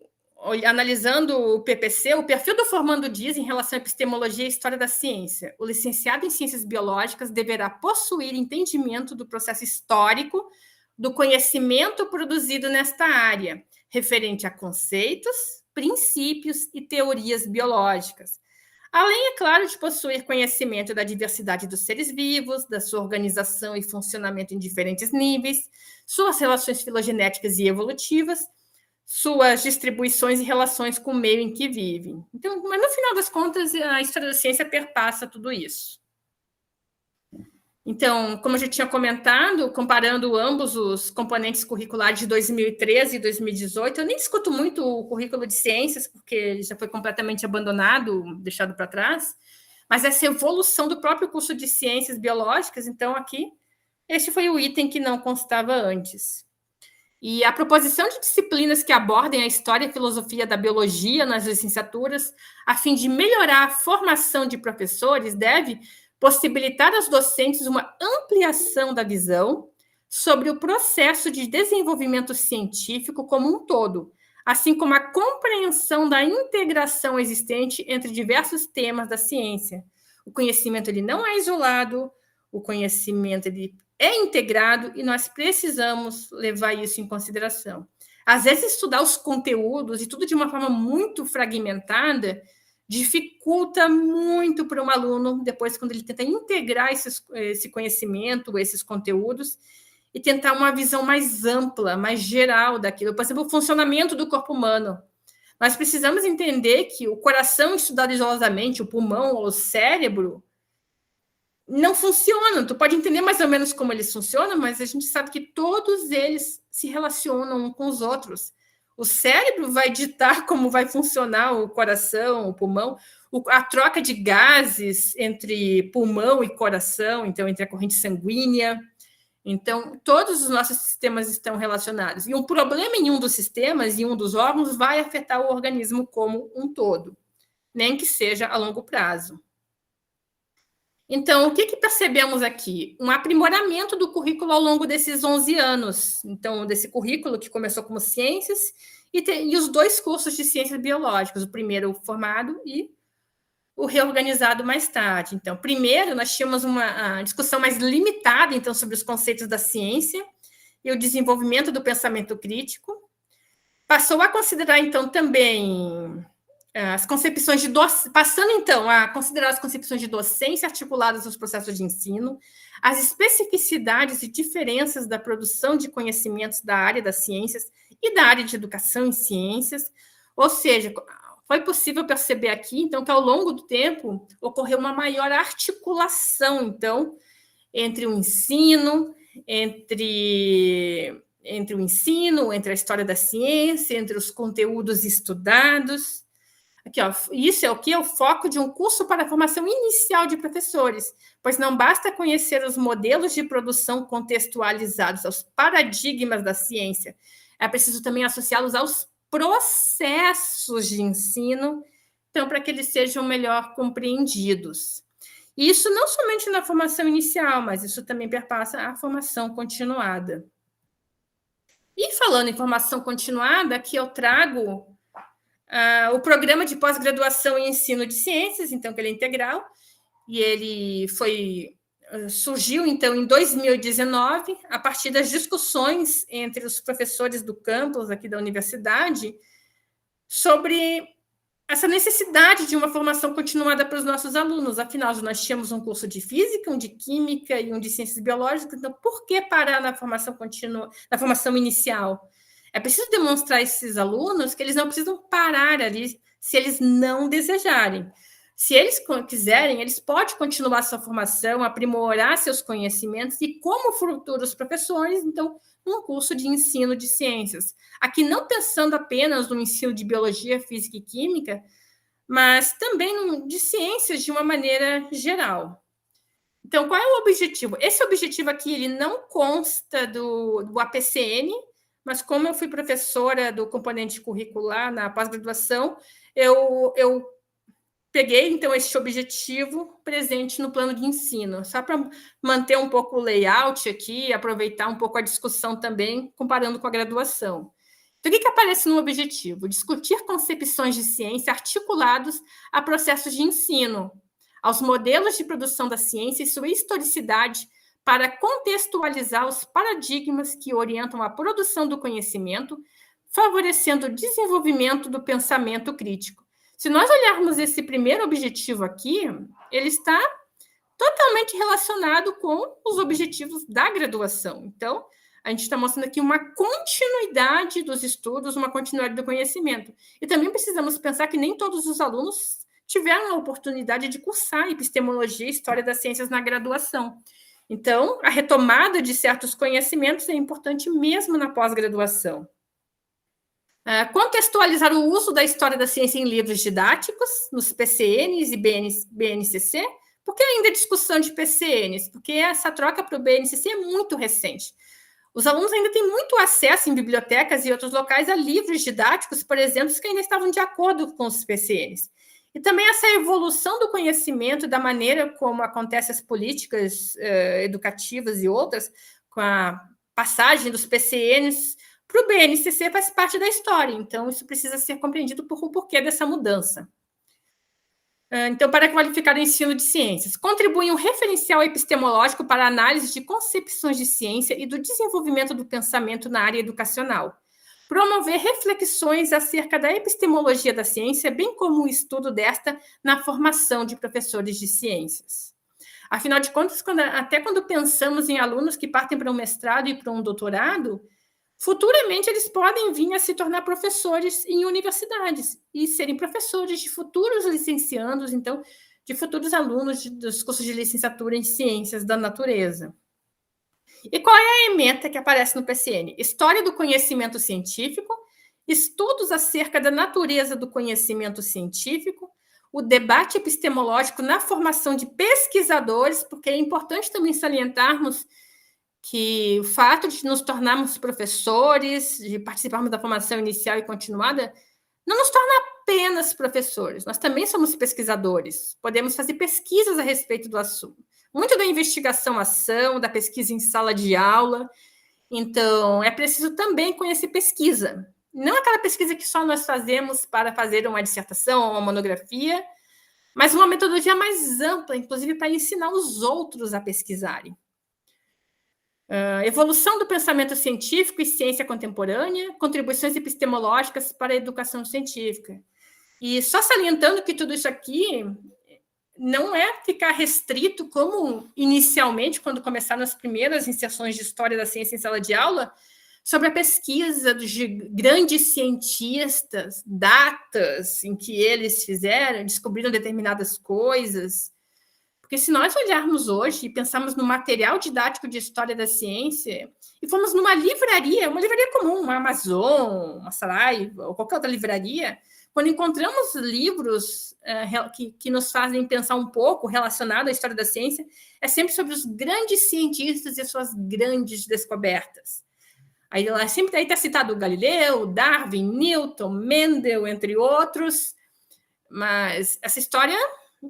analisando o PPC, o perfil do formando diz, em relação à epistemologia e história da ciência, o licenciado em ciências biológicas deverá possuir entendimento do processo histórico do conhecimento produzido nesta área, referente a conceitos, princípios e teorias biológicas. Além, é claro, de possuir conhecimento da diversidade dos seres vivos, da sua organização e funcionamento em diferentes níveis, suas relações filogenéticas e evolutivas, suas distribuições e relações com o meio em que vivem. Então, mas no final das contas, a história da ciência perpassa tudo isso. Então, como eu já tinha comentado, comparando ambos os componentes curriculares de 2013 e 2018, eu nem discuto muito o currículo de ciências, porque ele já foi completamente abandonado, deixado para trás, mas essa evolução do próprio curso de ciências biológicas, então aqui, este foi o item que não constava antes. E a proposição de disciplinas que abordem a história e filosofia da biologia nas licenciaturas, a fim de melhorar a formação de professores, deve possibilitar aos docentes uma ampliação da visão sobre o processo de desenvolvimento científico como um todo, assim como a compreensão da integração existente entre diversos temas da ciência. O conhecimento ele não é isolado, o conhecimento ele é integrado e nós precisamos levar isso em consideração. Às vezes, estudar os conteúdos e tudo de uma forma muito fragmentada dificulta muito para um aluno, depois, quando ele tenta integrar esse conhecimento, esses conteúdos, e tentar uma visão mais ampla, mais geral daquilo. Por exemplo, o funcionamento do corpo humano. Nós precisamos entender que o coração estudado isoladamente, o pulmão ou o cérebro, não funcionam. Tu pode entender mais ou menos como eles funcionam, mas a gente sabe que todos eles se relacionam uns com os outros. O cérebro vai ditar como vai funcionar o coração, o pulmão, a troca de gases entre pulmão e coração, então, entre a corrente sanguínea. Então, todos os nossos sistemas estão relacionados. E um problema em um dos sistemas, em um dos órgãos, vai afetar o organismo como um todo, nem que seja a longo prazo. Então, o que percebemos aqui? Um aprimoramento do currículo ao longo desses 11 anos. Então, desse currículo que começou como ciências e os dois cursos de ciências biológicas, o primeiro formado e o reorganizado mais tarde. Então, primeiro, nós tínhamos uma discussão mais limitada, então, sobre os conceitos da ciência e o desenvolvimento do pensamento crítico. Passou a considerar, então, também as concepções de docência, passando, então, a considerar as concepções de docência articuladas nos processos de ensino, as especificidades e diferenças da produção de conhecimentos da área das ciências e da área de educação em ciências, ou seja, foi possível perceber aqui, então, que ao longo do tempo ocorreu uma maior articulação, então, entre o ensino, entre a história da ciência, entre os conteúdos estudados. Aqui, ó, isso é o que é o foco de um curso para a formação inicial de professores, pois não basta conhecer os modelos de produção contextualizados aos paradigmas da ciência, é preciso também associá-los aos processos de ensino, então, para que eles sejam melhor compreendidos. E isso não somente na formação inicial, mas isso também perpassa a formação continuada. E falando em formação continuada, aqui eu trago o programa de pós-graduação em ensino de ciências, então, que ele é integral, e ele surgiu, então, em 2019, a partir das discussões entre os professores do campus aqui da universidade sobre essa necessidade de uma formação continuada para os nossos alunos. Afinal, nós tínhamos um curso de física, um de química e um de ciências biológicas, então, por que parar na formação contínua, na formação inicial? É preciso demonstrar a esses alunos que eles não precisam parar ali se eles não desejarem. Se eles quiserem, eles podem continuar sua formação, aprimorar seus conhecimentos e, como futuros professores, então, um curso de ensino de ciências. Aqui não pensando apenas no ensino de biologia, física e química, mas também de ciências de uma maneira geral. Então, qual é o objetivo? Esse objetivo aqui ele não consta do APCN, mas como eu fui professora do componente curricular na pós-graduação, eu peguei, então, este objetivo presente no plano de ensino, só para manter um pouco o layout aqui, aproveitar um pouco a discussão também, comparando com a graduação. Então, o que aparece no objetivo? Discutir concepções de ciência articulados a processos de ensino, aos modelos de produção da ciência e sua historicidade, para contextualizar os paradigmas que orientam a produção do conhecimento, favorecendo o desenvolvimento do pensamento crítico. Se nós olharmos esse primeiro objetivo aqui, ele está totalmente relacionado com os objetivos da graduação. Então, a gente está mostrando aqui uma continuidade dos estudos, uma continuidade do conhecimento. E também precisamos pensar que nem todos os alunos tiveram a oportunidade de cursar epistemologia e história das ciências na graduação. Então, a retomada de certos conhecimentos é importante mesmo na pós-graduação. Contextualizar o uso da história da ciência em livros didáticos, nos PCNs e BNCC. Por que ainda discussão de PCNs? Porque essa troca para o BNCC é muito recente. Os alunos ainda têm muito acesso em bibliotecas e outros locais a livros didáticos, por exemplo, que ainda estavam de acordo com os PCNs. E também essa evolução do conhecimento, da maneira como acontecem as políticas educativas e outras, com a passagem dos PCNs para o BNCC, faz parte da história. Então, isso precisa ser compreendido por o porquê dessa mudança. Então, para qualificar o ensino de ciências, contribui um referencial epistemológico para a análise de concepções de ciência e do desenvolvimento do pensamento na área educacional. Promover reflexões acerca da epistemologia da ciência, bem como o estudo desta na formação de professores de ciências. Afinal de contas, até quando pensamos em alunos que partem para um mestrado e para um doutorado, futuramente eles podem vir a se tornar professores em universidades e serem professores de futuros licenciandos, então, de futuros alunos dos cursos de licenciatura em ciências da natureza. E qual é a ementa que aparece no PCN? História do conhecimento científico, estudos acerca da natureza do conhecimento científico, o debate epistemológico na formação de pesquisadores, porque é importante também salientarmos que o fato de nos tornarmos professores, de participarmos da formação inicial e continuada, não nos torna apenas professores, nós também somos pesquisadores, podemos fazer pesquisas a respeito do assunto. Muito da investigação-ação, da pesquisa em sala de aula. Então, é preciso também conhecer pesquisa. Não aquela pesquisa que só nós fazemos para fazer uma dissertação ou uma monografia, mas uma metodologia mais ampla, inclusive para ensinar os outros a pesquisarem. Evolução do pensamento científico e ciência contemporânea, contribuições epistemológicas para a educação científica. E só salientando que tudo isso aqui não é ficar restrito, como inicialmente, quando começaram as primeiras inserções de história da ciência em sala de aula, sobre a pesquisa de grandes cientistas, datas em que eles descobriram determinadas coisas, Porque se nós olharmos hoje e pensarmos no material didático de história da ciência e formos numa livraria, uma livraria comum, uma Amazon, uma Saraiva ou qualquer outra livraria, quando encontramos livros que nos fazem pensar um pouco relacionado à história da ciência, é sempre sobre os grandes cientistas e as suas grandes descobertas. Aí sempre está citado Galileu, Darwin, Newton, Mendel, entre outros, mas essa história...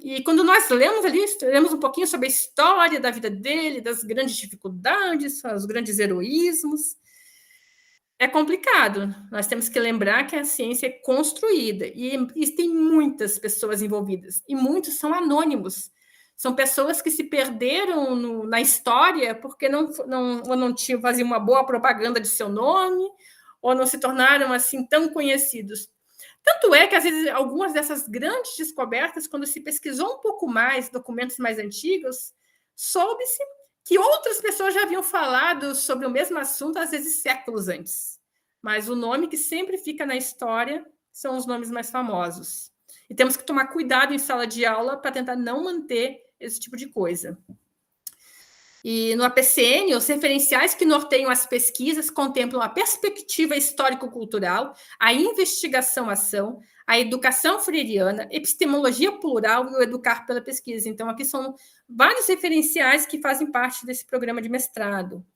E quando nós lemos ali, lemos um pouquinho sobre a história da vida dele, das grandes dificuldades, os grandes heroísmos, é complicado. Nós temos que lembrar que a ciência é construída e tem muitas pessoas envolvidas, e muitos são anônimos. São pessoas que se perderam na história porque não faziam uma boa propaganda de seu nome, ou não se tornaram assim tão conhecidos. Tanto é que, às vezes, algumas dessas grandes descobertas, quando se pesquisou um pouco mais, documentos mais antigos, soube-se que outras pessoas já haviam falado sobre o mesmo assunto, às vezes séculos antes. Mas o nome que sempre fica na história são os nomes mais famosos. E temos que tomar cuidado em sala de aula para tentar não manter esse tipo de coisa. E no APCN, os referenciais que norteiam as pesquisas contemplam a perspectiva histórico-cultural, a investigação-ação, a educação freiriana, epistemologia plural e o educar pela pesquisa. Então, aqui são vários referenciais que fazem parte desse programa de mestrado.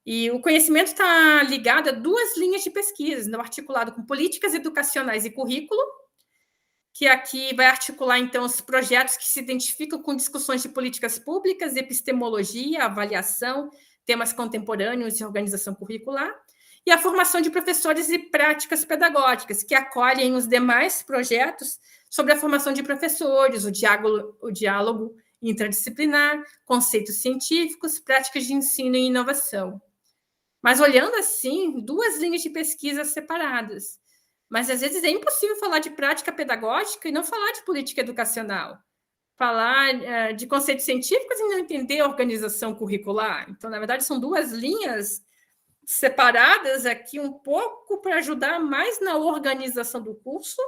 E o conhecimento está ligado a duas linhas de pesquisa, no articulado com políticas educacionais e currículo, que aqui vai articular, então, os projetos que se identificam com discussões de políticas públicas, epistemologia, avaliação, temas contemporâneos e organização curricular, e a formação de professores e práticas pedagógicas, que acolhem os demais projetos sobre a formação de professores, o diálogo interdisciplinar, conceitos científicos, práticas de ensino e inovação. Mas, olhando assim, duas linhas de pesquisa separadas. Mas, às vezes, é impossível falar de prática pedagógica e não falar de política educacional. Falar de conceitos científicos e não entender a organização curricular. Então, na verdade, são duas linhas separadas aqui um pouco para ajudar mais na organização do curso,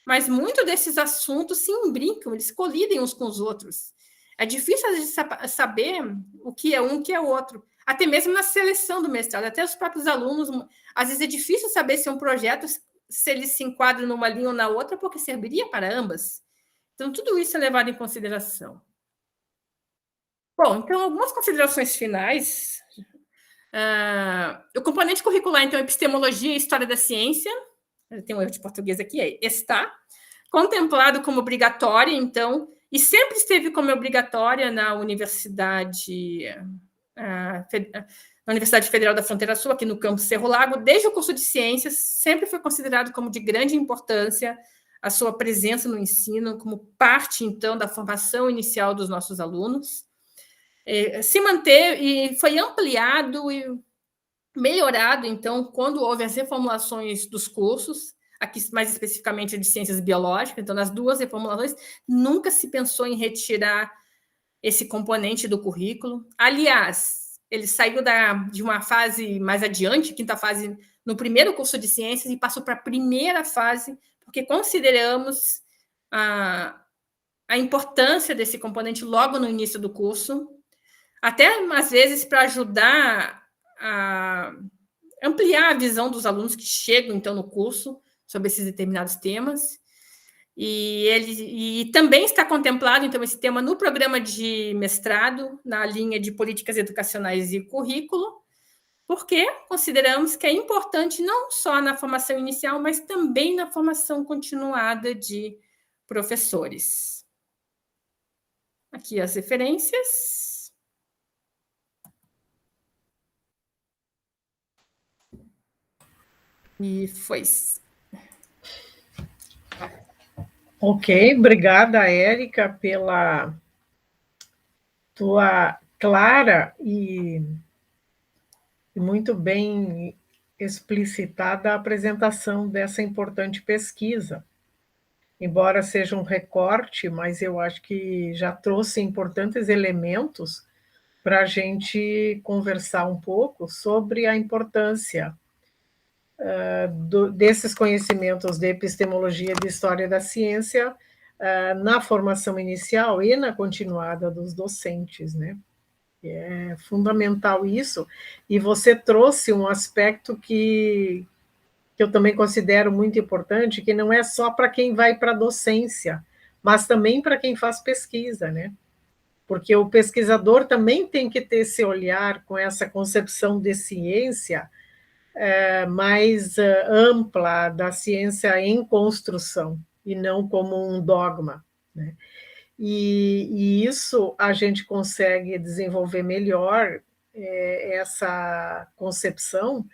mas muito desses assuntos se imbricam, eles colidem uns com os outros. É difícil, às vezes, saber o que é um e o que é outro. Até mesmo na seleção do mestrado, até os próprios alunos, às vezes é difícil saber se um projeto... se ele se enquadra numa linha ou na outra, porque serviria para ambas. Então, tudo isso é levado em consideração. Bom, então, algumas considerações finais. O componente curricular, então, epistemologia e história da ciência, tem um erro de português aqui, está contemplado como obrigatório, então, e sempre esteve como obrigatória na Universidade Federal da Fronteira Sul, aqui no campus Cerro Largo, desde o curso de Ciências, sempre foi considerado como de grande importância a sua presença no ensino, como parte, então, da formação inicial dos nossos alunos. Se manteve e foi ampliado e melhorado, então, quando houve as reformulações dos cursos, aqui mais especificamente de Ciências Biológicas, então, nas duas reformulações, nunca se pensou em retirar esse componente do currículo. Aliás, ele saiu de uma fase mais adiante, quinta fase, no primeiro curso de ciências, e passou para a primeira fase, porque consideramos a importância desse componente logo no início do curso, até, às vezes, para ajudar a ampliar a visão dos alunos que chegam, então, no curso, sobre esses determinados temas. E também está contemplado, então, esse tema no programa de mestrado, na linha de políticas educacionais e currículo, porque consideramos que é importante não só na formação inicial, mas também na formação continuada de professores. Aqui as referências. E foi isso. Ok, obrigada, Érica, pela tua clara e muito bem explicitada apresentação dessa importante pesquisa. Embora seja um recorte, mas eu acho que já trouxe importantes elementos para a gente conversar um pouco sobre a importância desses conhecimentos de epistemologia e de história da ciência na formação inicial e na continuada dos docentes, né? É fundamental isso, e você trouxe um aspecto que eu também considero muito importante, que não é só para quem vai para a docência, mas também para quem faz pesquisa, né? Porque o pesquisador também tem que ter esse olhar com essa concepção de ciência mais ampla, da ciência em construção, e não como um dogma, né? E isso a gente consegue desenvolver melhor essa concepção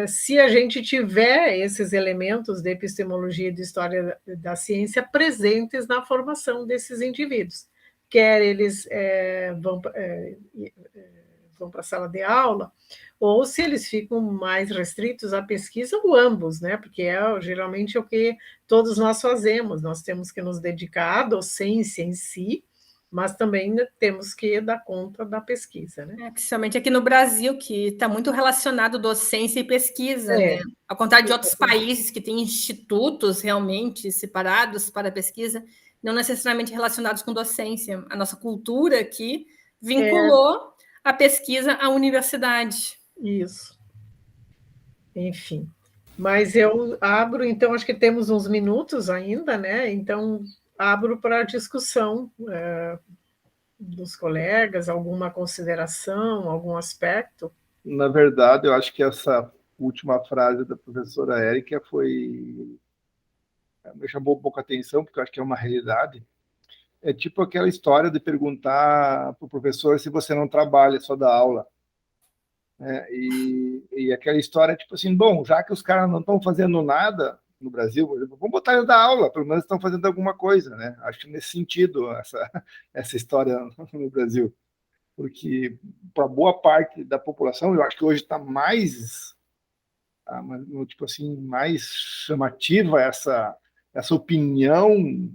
se a gente tiver esses elementos de epistemologia e de história da ciência presentes na formação desses indivíduos, quer eles vão para a sala de aula, ou se eles ficam mais restritos à pesquisa, ou ambos, né? Porque geralmente o que todos nós fazemos, nós temos que nos dedicar à docência em si, mas também temos que dar conta da pesquisa, né? Principalmente aqui no Brasil, que está muito relacionado docência e pesquisa, né? Ao contrário de outros países que têm institutos realmente separados para pesquisa, não necessariamente relacionados com docência. A nossa cultura aqui vinculou a pesquisa à universidade. Isso. Enfim. Mas eu abro, então, acho que temos uns minutos ainda, né? Então, abro para a discussão dos colegas, alguma consideração, algum aspecto. Na verdade, eu acho que essa última frase da professora Érica me chamou um pouco a atenção, porque eu acho que é uma realidade. É tipo aquela história de perguntar para o professor se você não trabalha, só dá aula. E aquela história, tipo assim, bom, já que os caras não estão fazendo nada no Brasil, vamos botar eles da aula, pelo menos estão fazendo alguma coisa, né? Acho nesse sentido essa história no Brasil. Porque para boa parte da população, eu acho que hoje está mais, tipo assim, mais chamativa essa opinião,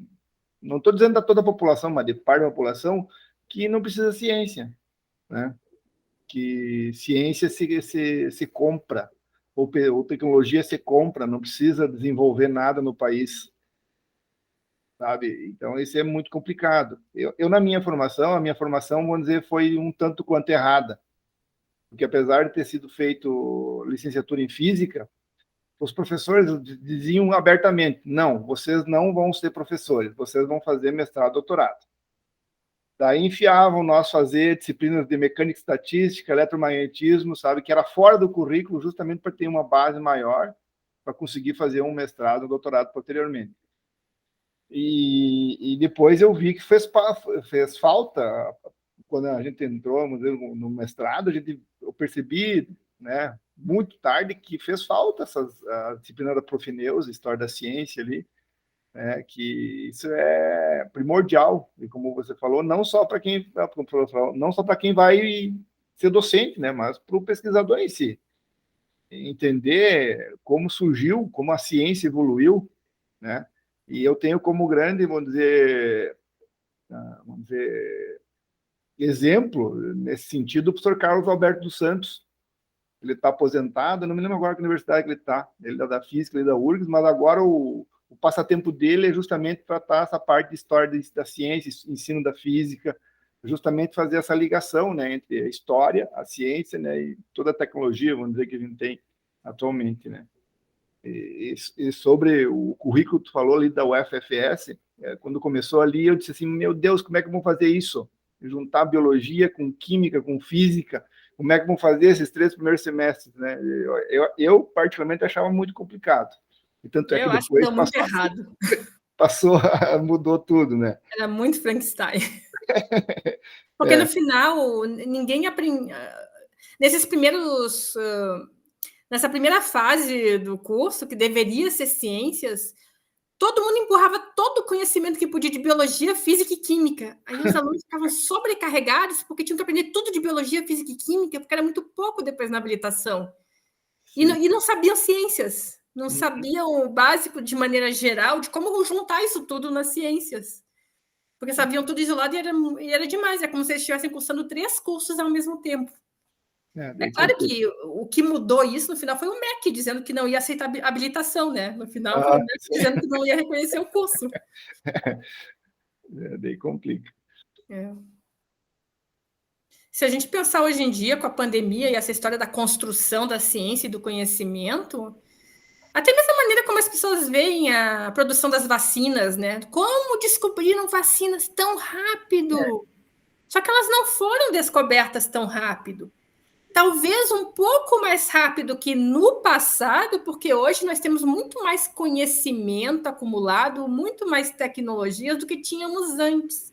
não estou dizendo da toda a população, mas de parte da população, que não precisa de ciência, né? Que ciência se compra, ou tecnologia se compra, não precisa desenvolver nada no país, sabe? Então, isso é muito complicado. Eu na minha formação, vamos dizer, foi um tanto quanto errada, porque apesar de ter sido feito licenciatura em física, os professores diziam abertamente, não, vocês não vão ser professores, vocês vão fazer mestrado, doutorado. Daí enfiavam nós fazer disciplinas de mecânica estatística, eletromagnetismo, sabe, que era fora do currículo, justamente para ter uma base maior, para conseguir fazer um mestrado, um doutorado posteriormente. E depois eu vi que fez falta, quando a gente entrou no mestrado, eu percebi, né, muito tarde, que fez falta a disciplina da Profineus, História da Ciência ali, que isso é primordial, e como você falou, não só para quem vai ser docente, né, mas para o pesquisador em si, entender como surgiu, como a ciência evoluiu, né? E eu tenho como grande, vamos dizer, exemplo nesse sentido o professor Carlos Alberto dos Santos. Ele está aposentado, não me lembro agora que universidade que ele está, ele é da Física, ele é da URGS, mas agora o passatempo dele é justamente tratar essa parte de história da ciência, ensino da física, justamente fazer essa ligação, né, entre a história, a ciência, né, e toda a tecnologia, vamos dizer, que a gente tem atualmente, né. E sobre o currículo que tu falou ali da UFFS, quando começou ali, eu disse assim, meu Deus, como é que vão fazer isso? Juntar biologia com química, com física, como é que vão fazer esses 3 primeiros semestres, né? Eu particularmente achava muito complicado. E tanto é que depois acho que deu muito errado. Mudou tudo, né? Era muito Frankenstein. Porque no final, ninguém aprende. Nessa primeira fase do curso, que deveria ser ciências, todo mundo empurrava todo o conhecimento que podia de biologia, física e química. Aí os alunos ficavam sobrecarregados porque tinham que aprender tudo de biologia, física e química, porque era muito pouco depois na habilitação. E não sabiam ciências, não sabiam o básico de maneira geral de como juntar isso tudo nas ciências. Porque sabiam tudo isolado e era demais. É como se eles estivessem cursando 3 cursos ao mesmo tempo. É claro que o que mudou isso, no final, foi o MEC dizendo que não ia aceitar habilitação, né? No final, foi o MEC dizendo que não ia reconhecer o curso. Daí complica. Se a gente pensar hoje em dia, com a pandemia e essa história da construção da ciência e do conhecimento, até mesmo a maneira como as pessoas veem a produção das vacinas, né? Como descobriram vacinas tão rápido? Só que elas não foram descobertas tão rápido. Talvez um pouco mais rápido que no passado, porque hoje nós temos muito mais conhecimento acumulado, muito mais tecnologias do que tínhamos antes.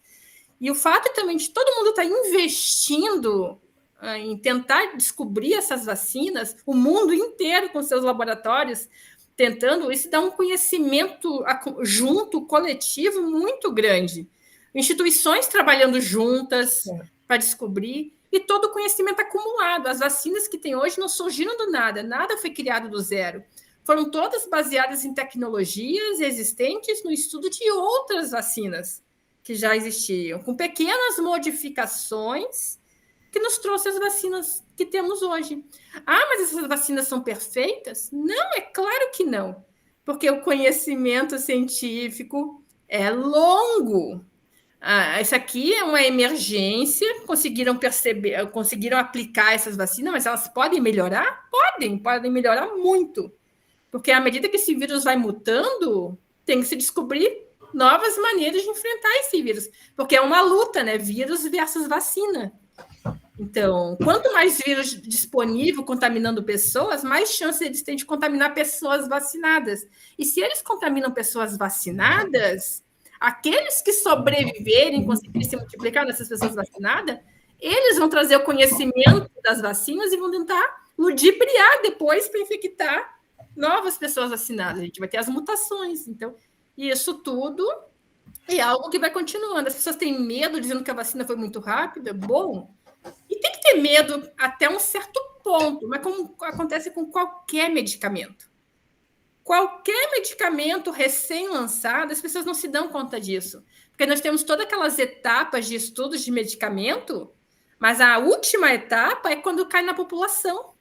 E o fato também de todo mundo estar investindo em tentar descobrir essas vacinas, o mundo inteiro com seus laboratórios tentando, isso dá um conhecimento junto, coletivo, muito grande. Instituições trabalhando juntas para descobrir, e todo o conhecimento acumulado. As vacinas que tem hoje não surgiram do nada, nada foi criado do zero. Foram todas baseadas em tecnologias existentes no estudo de outras vacinas que já existiam, com pequenas modificações que nos trouxe as vacinas que temos hoje. Ah, mas essas vacinas são perfeitas? Não, é claro que não, porque o conhecimento científico é longo. Isso aqui é uma emergência, conseguiram perceber, conseguiram aplicar essas vacinas, mas elas podem melhorar? Podem melhorar muito. Porque à medida que esse vírus vai mutando, tem que se descobrir novas maneiras de enfrentar esse vírus. Porque é uma luta, né? Vírus versus vacina. Então, quanto mais vírus disponível contaminando pessoas, mais chance eles têm de contaminar pessoas vacinadas. E se eles contaminam pessoas vacinadas, aqueles que sobreviverem, conseguirem se multiplicar nessas pessoas vacinadas, eles vão trazer o conhecimento das vacinas e vão tentar ludibriar depois para infectar novas pessoas vacinadas. A gente vai ter as mutações. Então, isso tudo é algo que vai continuando. As pessoas têm medo dizendo que a vacina foi muito rápida. Bom, e tem que ter medo até um certo ponto, mas como acontece com qualquer medicamento. Qualquer medicamento recém-lançado, as pessoas não se dão conta disso. Porque nós temos todas aquelas etapas de estudos de medicamento, mas a última etapa é quando cai na população.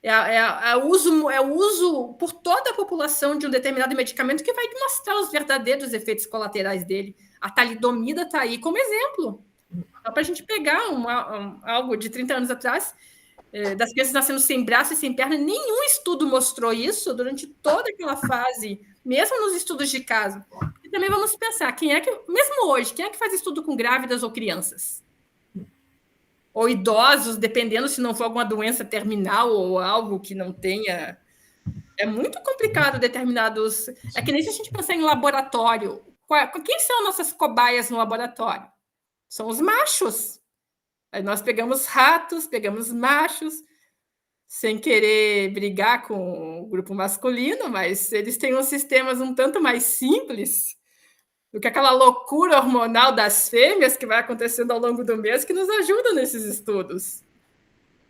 É o uso por toda a população de um determinado medicamento que vai mostrar os verdadeiros efeitos colaterais dele. A talidomida está aí como exemplo. Só para a gente pegar algo de 30 anos atrás, das crianças nascendo sem braço e sem perna, nenhum estudo mostrou isso durante toda aquela fase, mesmo nos estudos de caso. E também vamos pensar, mesmo hoje, quem é que faz estudo com grávidas ou crianças? Ou idosos, dependendo se não for alguma doença terminal ou algo que não tenha... É muito complicado determinados... É que nem se a gente pensar em laboratório. Quem são nossas cobaias no laboratório? São os machos. Aí nós pegamos ratos, pegamos machos, sem querer brigar com o grupo masculino, mas eles têm uns sistemas um tanto mais simples do que aquela loucura hormonal das fêmeas que vai acontecendo ao longo do mês, que nos ajuda nesses estudos.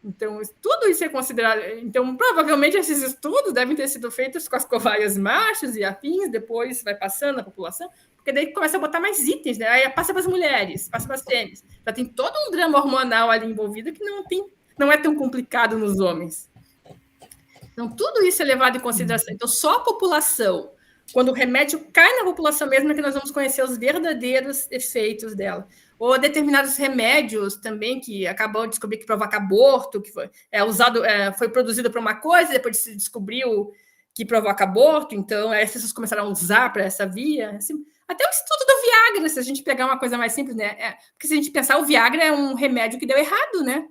Então, tudo isso é considerado... Então, provavelmente, esses estudos devem ter sido feitos com as cobaias machos e afins, depois vai passando a população, porque daí começa a botar mais itens, né? Aí passa para as mulheres, passa para as fêmeas. Já tem todo um drama hormonal ali envolvido que não é tão complicado nos homens. Então, tudo isso é levado em consideração. Então, só a população, quando o remédio cai na população mesmo, é que nós vamos conhecer os verdadeiros efeitos dela. Ou determinados remédios também, que acabam de descobrir que provoca aborto, que foi produzido para uma coisa, depois se descobriu que provoca aborto, então as pessoas começaram a usar para essa via. Assim, até o estudo do Viagra, se a gente pegar uma coisa mais simples, né? Porque se a gente pensar, o Viagra é um remédio que deu errado, né?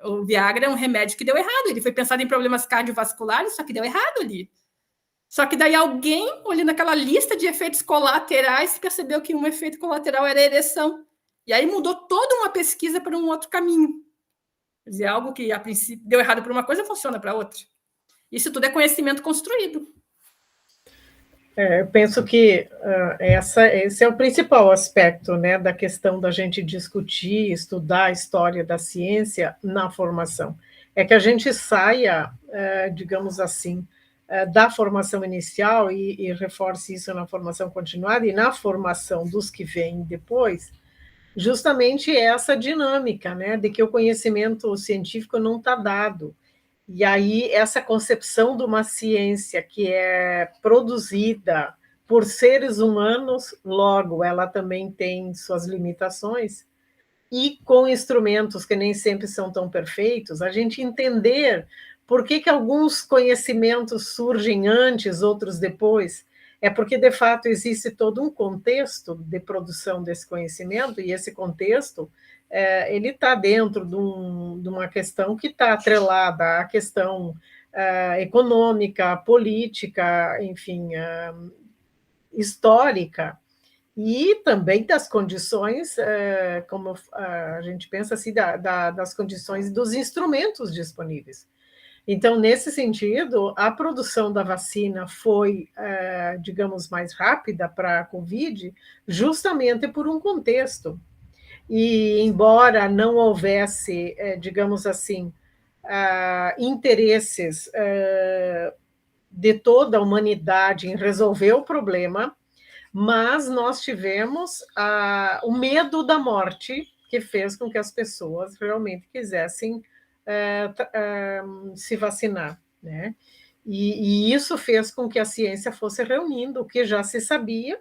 O Viagra é um remédio que deu errado. Ele foi pensado em problemas cardiovasculares, só que deu errado ali. Só que daí alguém, olhando aquela lista de efeitos colaterais, percebeu que um efeito colateral era a ereção. E aí mudou toda uma pesquisa para um outro caminho. Quer dizer, algo que a princípio deu errado para uma coisa, funciona para outra. Isso tudo é conhecimento construído. Eu penso que esse é o principal aspecto, né, da questão da gente discutir, estudar a história da ciência na formação. É que a gente saia, digamos assim, da formação inicial e reforce isso na formação continuada e na formação dos que vêm depois, justamente essa dinâmica, né, de que o conhecimento científico não está dado. E aí, essa concepção de uma ciência que é produzida por seres humanos, logo, ela também tem suas limitações, e com instrumentos que nem sempre são tão perfeitos, a gente entender por que alguns conhecimentos surgem antes, outros depois, é porque, de fato, existe todo um contexto de produção desse conhecimento, e esse contexto ele está dentro de uma questão que está atrelada à questão econômica, política, enfim, histórica, e também das condições, como a gente pensa assim, das condições dos instrumentos disponíveis. Então, nesse sentido, a produção da vacina foi, digamos, mais rápida para a Covid, justamente por um contexto. E, embora não houvesse, digamos assim, interesses de toda a humanidade em resolver o problema, mas nós tivemos o medo da morte, que fez com que as pessoas realmente quisessem se vacinar, né? E isso fez com que a ciência fosse reunindo o que já se sabia,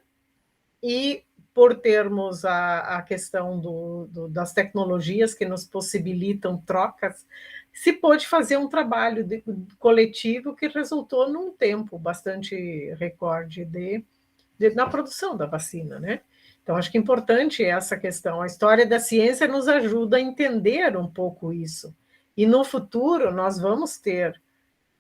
e por termos a questão das tecnologias que nos possibilitam trocas, se pôde fazer um trabalho coletivo que resultou num tempo bastante recorde na produção da vacina, né? Então, acho que é importante essa questão. A história da ciência nos ajuda a entender um pouco isso. E no futuro, nós vamos ter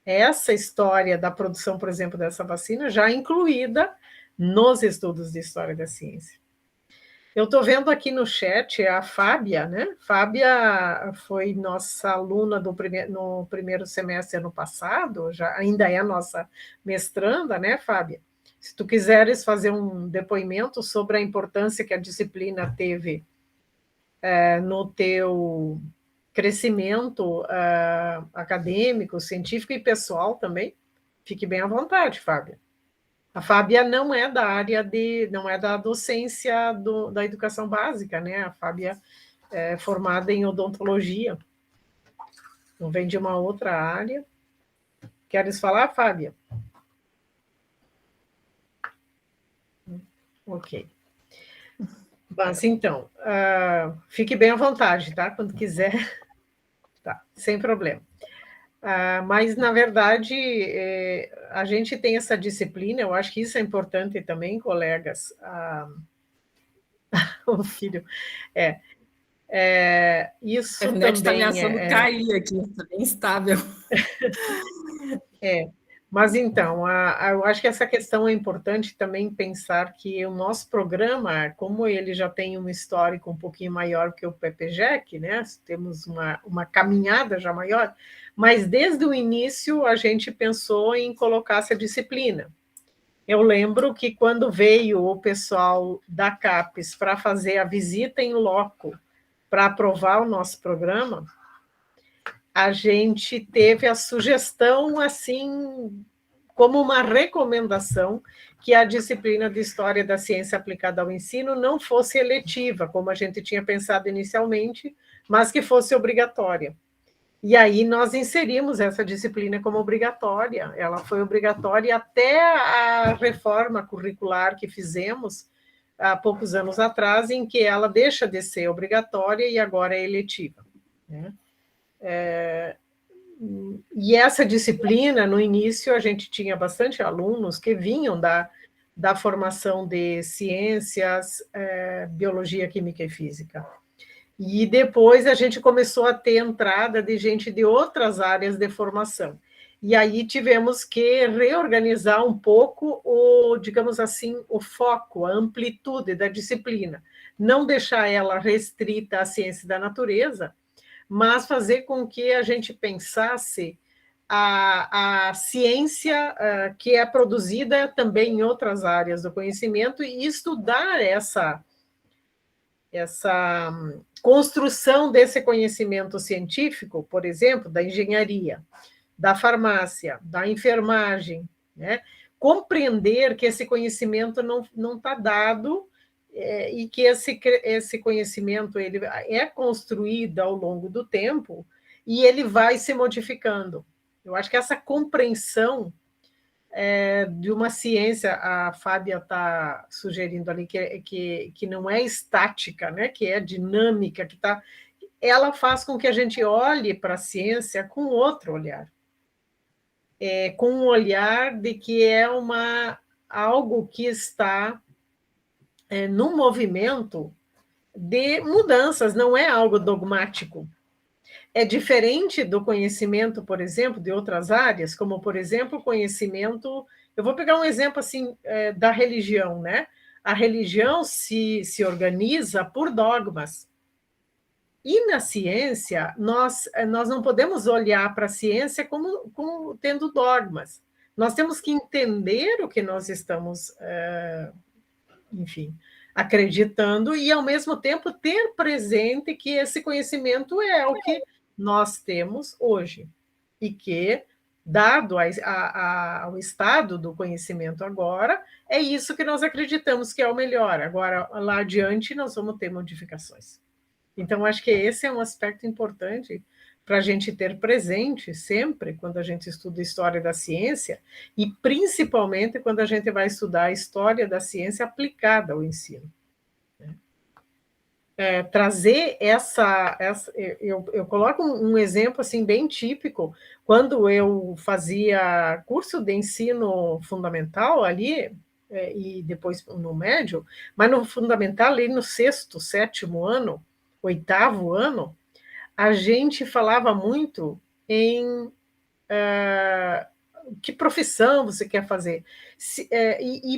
essa história da produção, por exemplo, dessa vacina já incluída nos estudos de história da ciência. Eu estou vendo aqui no chat a Fábia, né? Fábia foi nossa aluna no primeiro semestre ano passado, ainda é a nossa mestranda, né, Fábia? Se tu quiseres fazer um depoimento sobre a importância que a disciplina teve no teu crescimento acadêmico, científico e pessoal também, fique bem à vontade, Fábia. A Fábia não é da área não é da docência da educação básica, né? A Fábia é formada em odontologia, não vem de uma outra área. Queres falar, Fábia? Ok. Mas, então, fique bem à vontade, tá? Quando quiser, tá, sem problema. Mas, na verdade, a gente tem essa disciplina, eu acho que isso é importante também, colegas. O filho, isso a internet está também ameaçando cair aqui, está bem instável. Mas, então, eu acho que essa questão é importante também pensar que o nosso programa, como ele já tem um histórico um pouquinho maior que o PPGEC, né? Temos uma caminhada já maior, mas desde o início a gente pensou em colocar essa disciplina. Eu lembro que quando veio o pessoal da CAPES para fazer a visita em loco para aprovar o nosso programa, a gente teve a sugestão, assim, como uma recomendação, que a disciplina de História da Ciência aplicada ao ensino não fosse eletiva, como a gente tinha pensado inicialmente, mas que fosse obrigatória. E aí nós inserimos essa disciplina como obrigatória. Ela foi obrigatória até a reforma curricular que fizemos há poucos anos atrás, em que ela deixa de ser obrigatória e agora é eletiva, né? E essa disciplina, no início, a gente tinha bastante alunos que vinham da formação de ciências, biologia, química e física. E depois a gente começou a ter entrada de gente de outras áreas de formação. E aí tivemos que reorganizar um pouco digamos assim, o foco, a amplitude da disciplina. Não deixar ela restrita à ciência da natureza, mas fazer com que a gente pensasse a ciência que é produzida também em outras áreas do conhecimento e estudar essa construção desse conhecimento científico, por exemplo, da engenharia, da farmácia, da enfermagem, né? Compreender que esse conhecimento não está dado e que esse conhecimento ele é construído ao longo do tempo e ele vai se modificando. Eu acho que essa compreensão de uma ciência, a Fábia está sugerindo ali que não é estática, né? Que é dinâmica, ela faz com que a gente olhe para a ciência com outro olhar. Com um olhar de que é algo que está num movimento de mudanças, não é algo dogmático. É diferente do conhecimento, por exemplo, de outras áreas, como, por exemplo, o conhecimento... Eu vou pegar um exemplo assim da religião, né? A religião se organiza por dogmas. E na ciência, nós não podemos olhar para a ciência como tendo dogmas. Nós temos que entender o que nós estamos, enfim, acreditando e, ao mesmo tempo, ter presente que esse conhecimento é o que nós temos hoje e que, dado ao estado do conhecimento agora, é isso que nós acreditamos que é o melhor. Agora, lá adiante, nós vamos ter modificações. Então, acho que esse é um aspecto importante para a gente ter presente sempre quando a gente estuda história da ciência e principalmente quando a gente vai estudar a história da ciência aplicada ao ensino. Trazer eu coloco um exemplo assim bem típico. Quando eu fazia curso de ensino fundamental ali, e depois no médio, mas no fundamental, ali no 6º, 7º ano, 8º ano, a gente falava muito em que profissão você quer fazer.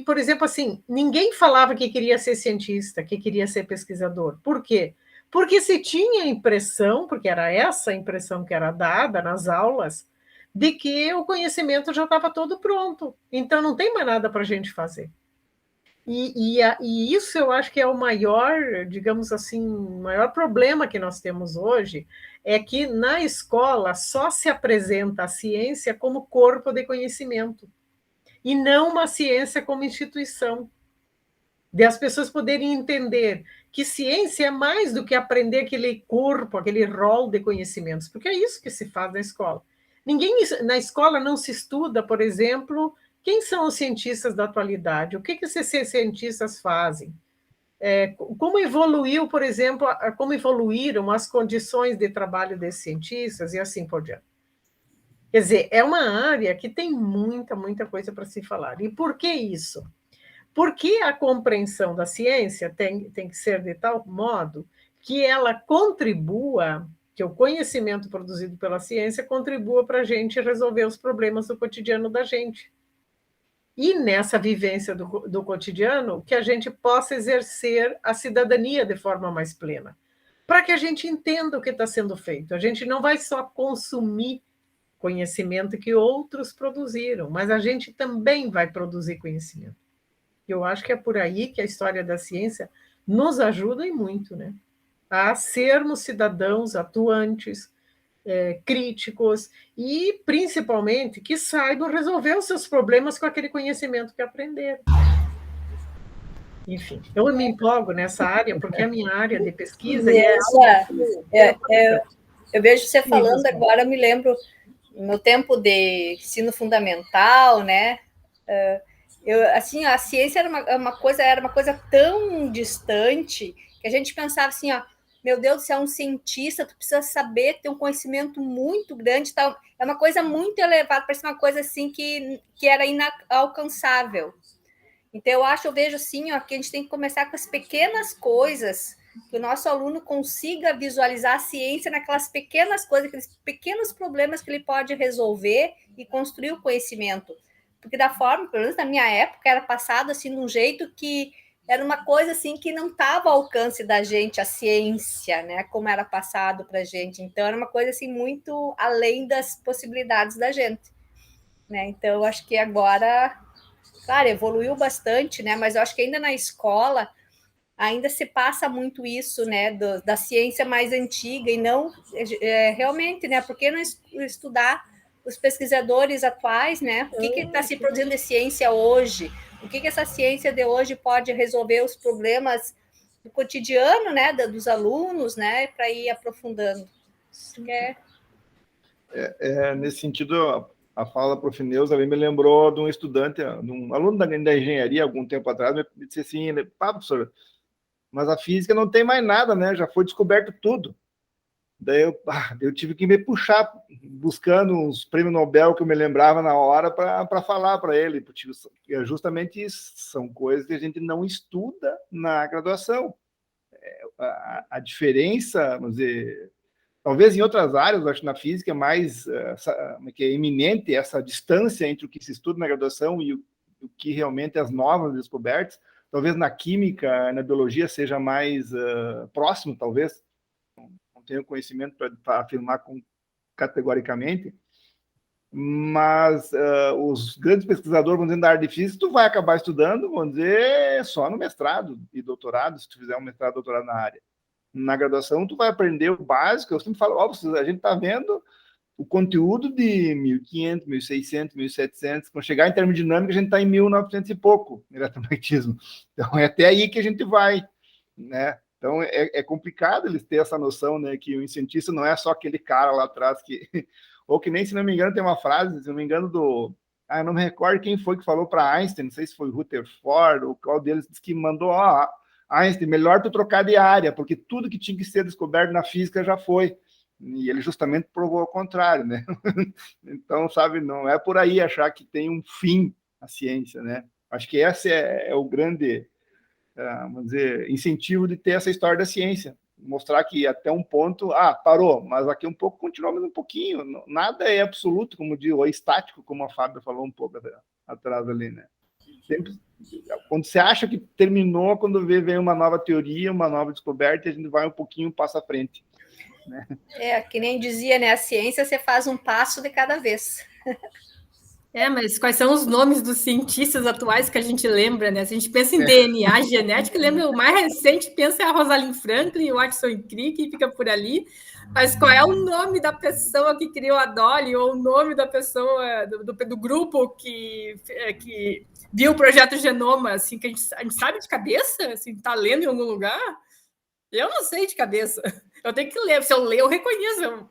Por exemplo, assim, ninguém falava que queria ser cientista, que queria ser pesquisador. Por quê? Porque se tinha a impressão, porque era essa a impressão que era dada nas aulas, de que o conhecimento já estava todo pronto. Então, não tem mais nada para a gente fazer. E isso eu acho que é o maior, digamos assim, o maior problema que nós temos hoje, é que na escola só se apresenta a ciência como corpo de conhecimento, e não uma ciência como instituição, de as pessoas poderem entender que ciência é mais do que aprender aquele corpo, aquele rol de conhecimentos, porque é isso que se faz na escola. Na escola não se estuda, por exemplo, quem são os cientistas da atualidade, o que esses cientistas fazem, como evoluiu, por exemplo, como evoluíram as condições de trabalho desses cientistas e assim por diante. Quer dizer, é uma área que tem muita, muita coisa para se falar. E por que isso? Porque a compreensão da ciência tem que ser de tal modo que ela contribua, que o conhecimento produzido pela ciência contribua para a gente resolver os problemas do cotidiano da gente. E nessa vivência do cotidiano, que a gente possa exercer a cidadania de forma mais plena, para que a gente entenda o que está sendo feito. A gente não vai só consumir conhecimento que outros produziram, mas a gente também vai produzir conhecimento. Eu acho que é por aí que a história da ciência nos ajuda e muito, né? A sermos cidadãos atuantes, críticos e, principalmente, que saibam resolver os seus problemas com aquele conhecimento que aprenderam. Enfim, eu me empolgo nessa área porque é a minha área de pesquisa. Eu vejo você falando agora, eu me lembro, no meu tempo de ensino fundamental, né? Assim, a ciência era uma coisa tão distante que a gente pensava assim, ó, meu Deus, você é um cientista, tu precisa saber, ter um conhecimento muito grande, tal. É uma coisa muito elevada, parece uma coisa assim que era inalcançável. Então, eu vejo assim, ó, que a gente tem que começar com as pequenas coisas, que o nosso aluno consiga visualizar a ciência naquelas pequenas coisas, aqueles pequenos problemas que ele pode resolver e construir o conhecimento. Porque da forma, pelo menos na minha época, era passado assim de um jeito que era uma coisa assim que não estava ao alcance da gente, a ciência, né? Como era passado para a gente. Então, era uma coisa assim muito além das possibilidades da gente, né? Então, eu acho que agora, claro, evoluiu bastante, né? Mas eu acho que ainda na escola ainda se passa muito isso, né? Da ciência mais antiga e não realmente, né? Por que não estudar os pesquisadores atuais, né? O que está se produzindo de ciência hoje? O que essa ciência de hoje pode resolver os problemas do cotidiano, né, dos alunos, né, para ir aprofundando. Nesse sentido, a fala da Prof. Neuza me lembrou de um estudante, de um aluno da engenharia, algum tempo atrás, me disse assim, professor, mas a física não tem mais nada, né? Já foi descoberto tudo. Daí eu tive que me puxar, buscando uns prêmios Nobel que eu me lembrava na hora para falar para ele, porque é justamente isso, são coisas que a gente não estuda na graduação. A diferença, vamos dizer, talvez em outras áreas, eu acho que na física é mais que é eminente essa distância entre o que se estuda na graduação e o que realmente as novas descobertas. Talvez na química, na biologia seja mais próximo, talvez. Não tenho conhecimento para afirmar categoricamente, mas os grandes pesquisadores, vamos dizer, da área de física, tu vai acabar estudando, vamos dizer, só no mestrado e doutorado, se tu fizer um mestrado e doutorado na área. Na graduação, tu vai aprender o básico. Eu sempre falo, a gente está vendo o conteúdo de 1500, 1600, 1700. Quando chegar em termodinâmica, a gente está em 1900 e pouco, eletromagnetismo. Então, é até aí que a gente vai, né? Então, é complicado eles terem essa noção, né, que o cientista não é só aquele cara lá atrás que... Ou que nem, se não me engano, tem uma frase, se não me engano, eu não me recordo quem foi que falou para Einstein, não sei se foi o Rutherford, ou qual deles, disse que mandou, Einstein, melhor tu trocar de área, porque tudo que tinha que ser descoberto na física já foi. E ele justamente provou o contrário, né? Então, sabe, não é por aí achar que tem um fim a ciência, né? Acho que esse é o grande, vamos dizer, incentivo de ter essa história da ciência. Mostrar que até um ponto, parou, mas aqui um pouco continua mais um pouquinho. Nada é absoluto, como diz, ou é estático, como a Fábio falou um pouco atrás ali, né? Sempre, quando você acha que terminou, quando vem uma nova teoria, uma nova descoberta, a gente vai um pouquinho, passa à frente. Né? Que nem dizia, né? A ciência você faz um passo de cada vez. Mas quais são os nomes dos cientistas atuais que a gente lembra, né? Se a gente pensa em DNA, genética, lembra o mais recente, pensa a Rosalind Franklin, o Watson Crick, e fica por ali. Mas qual é o nome da pessoa que criou a Dolly, ou o nome da pessoa, do grupo que viu o projeto Genoma, assim, que a gente sabe de cabeça? Assim, tá lendo em algum lugar? Eu não sei de cabeça. Eu tenho que ler. Se eu ler, eu reconheço.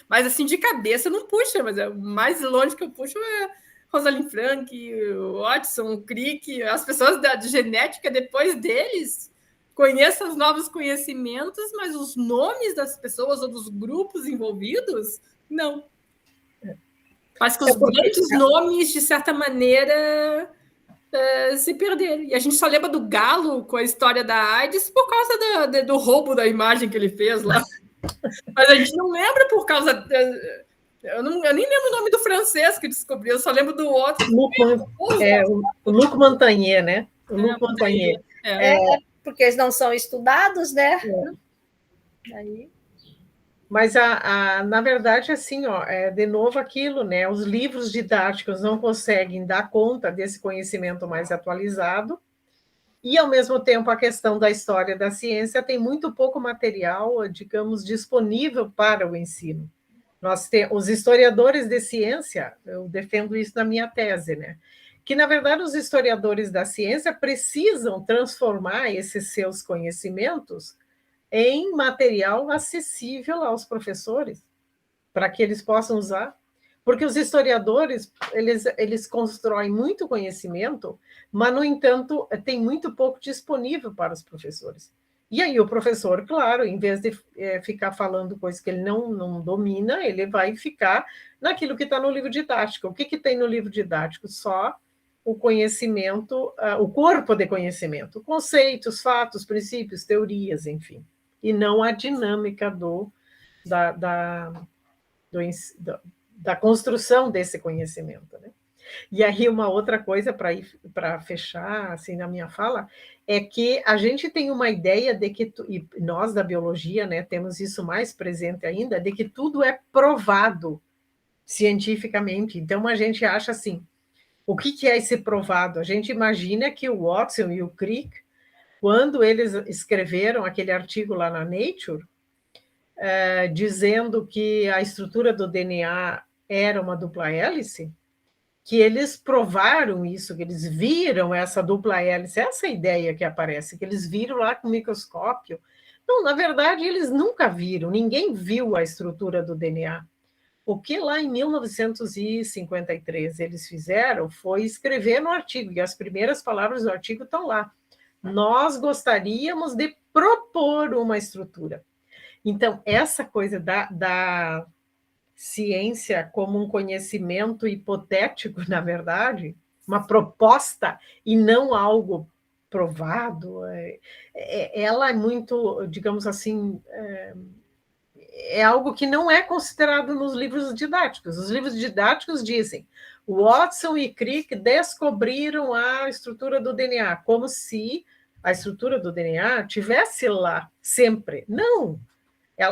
Mas, assim, de cabeça não puxa. Mas o mais longe que eu puxo é Rosalind Franklin, Watson, Crick. As pessoas de genética, depois deles, conheçam os novos conhecimentos, mas os nomes das pessoas ou dos grupos envolvidos, não. Acho que os grandes nomes, de certa maneira... se perderam. E a gente só lembra do Galo com a história da AIDS por causa do roubo da imagem que ele fez lá. Mas a gente não lembra por causa... Eu nem lembro o nome do francês que descobriu, eu só lembro do outro. O Luc Montagnier, né? O Luc Montagnier. Porque eles não são estudados, né? Aí... Mas, na verdade, assim, de novo aquilo, né? Os livros didáticos não conseguem dar conta desse conhecimento mais atualizado, e, ao mesmo tempo, a questão da história da ciência tem muito pouco material, digamos, disponível para o ensino. Os historiadores de ciência, eu defendo isso na minha tese, né? Que, na verdade, os historiadores da ciência precisam transformar esses seus conhecimentos em material acessível aos professores, para que eles possam usar. Porque os historiadores, eles constroem muito conhecimento, mas, no entanto, tem muito pouco disponível para os professores. E aí o professor, claro, em vez de ficar falando coisas que ele não domina, ele vai ficar naquilo que está no livro didático. O que tem no livro didático? Só o conhecimento, o corpo de conhecimento, conceitos, fatos, princípios, teorias, enfim. E não a dinâmica da construção desse conhecimento, né? E aí uma outra coisa para fechar assim na minha fala é que a gente tem uma ideia de que e nós da biologia, né, temos isso mais presente ainda, de que tudo é provado cientificamente. Então a gente acha assim, o que é esse provado? A gente imagina que o Watson e o Crick, quando eles escreveram aquele artigo lá na Nature, dizendo que a estrutura do DNA era uma dupla hélice, que eles provaram isso, que eles viram essa dupla hélice, essa ideia que aparece, que eles viram lá com o microscópio. Não, na verdade, eles nunca viram, ninguém viu a estrutura do DNA. O que lá em 1953 eles fizeram foi escrever no artigo, e as primeiras palavras do artigo estão lá. Nós gostaríamos de propor uma estrutura. Então, essa coisa da ciência como um conhecimento hipotético, na verdade, uma proposta e não algo provado, ela é muito, digamos assim, é algo que não é considerado nos livros didáticos. Os livros didáticos dizem Watson e Crick descobriram a estrutura do DNA, como se a estrutura do DNA tivesse lá sempre. Não!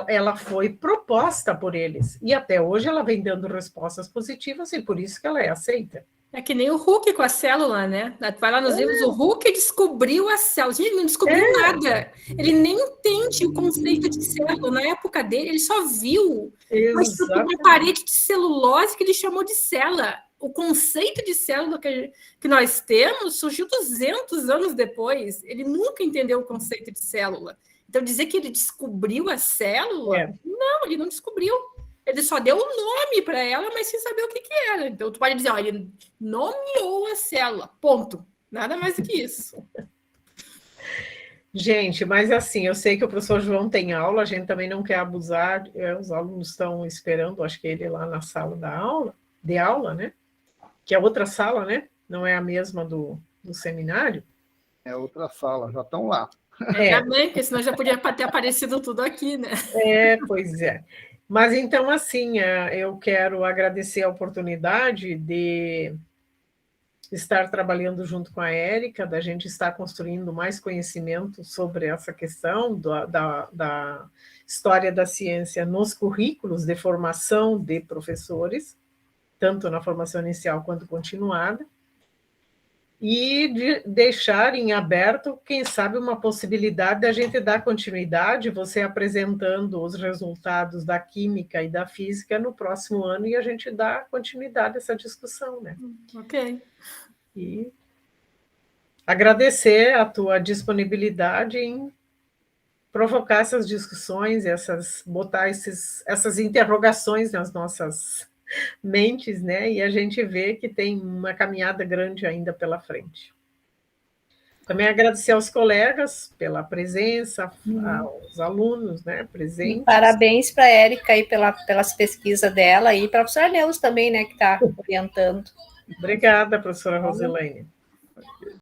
Ela foi proposta por eles, e até hoje ela vem dando respostas positivas, e por isso que ela é aceita. É que nem o Hooke com a célula, né? Vai lá nos livros, o Hooke descobriu a célula. Gente, ele não descobriu nada. Ele nem entende o conceito de célula. Na época dele, ele só viu uma parede de celulose que ele chamou de célula. O conceito de célula que nós temos surgiu 200 anos depois. Ele nunca entendeu o conceito de célula. Então, dizer que ele descobriu a célula, não, ele não descobriu. Ele só deu um nome para ela, mas sem saber o que era. Então, tu pode dizer, ó, ele nomeou a célula, ponto. Nada mais do que isso. Gente, mas assim, eu sei que o professor João tem aula, a gente também não quer abusar, os alunos estão esperando, acho que ele lá na sala de aula, né? Que é outra sala, né? Não é a mesma do seminário. É outra sala, já estão lá. Também, porque senão já podia ter aparecido tudo aqui, né? Pois é. Mas então, assim, eu quero agradecer a oportunidade de estar trabalhando junto com a Érica, da gente estar construindo mais conhecimento sobre essa questão da história da ciência nos currículos de formação de professores, tanto na formação inicial quanto continuada, e de deixar em aberto, quem sabe, uma possibilidade da gente dar continuidade, você apresentando os resultados da química e da física no próximo ano, e a gente dá continuidade a essa discussão, né? Ok. E agradecer a tua disponibilidade em provocar essas discussões, botar essas interrogações nas nossas mentes, né? E a gente vê que tem uma caminhada grande ainda pela frente. Também agradecer aos colegas pela presença, aos alunos, né, presentes. E parabéns para a Érica aí pelas pesquisas dela e para a professora Neuza também, né, que está orientando. Obrigada, professora Rosilene.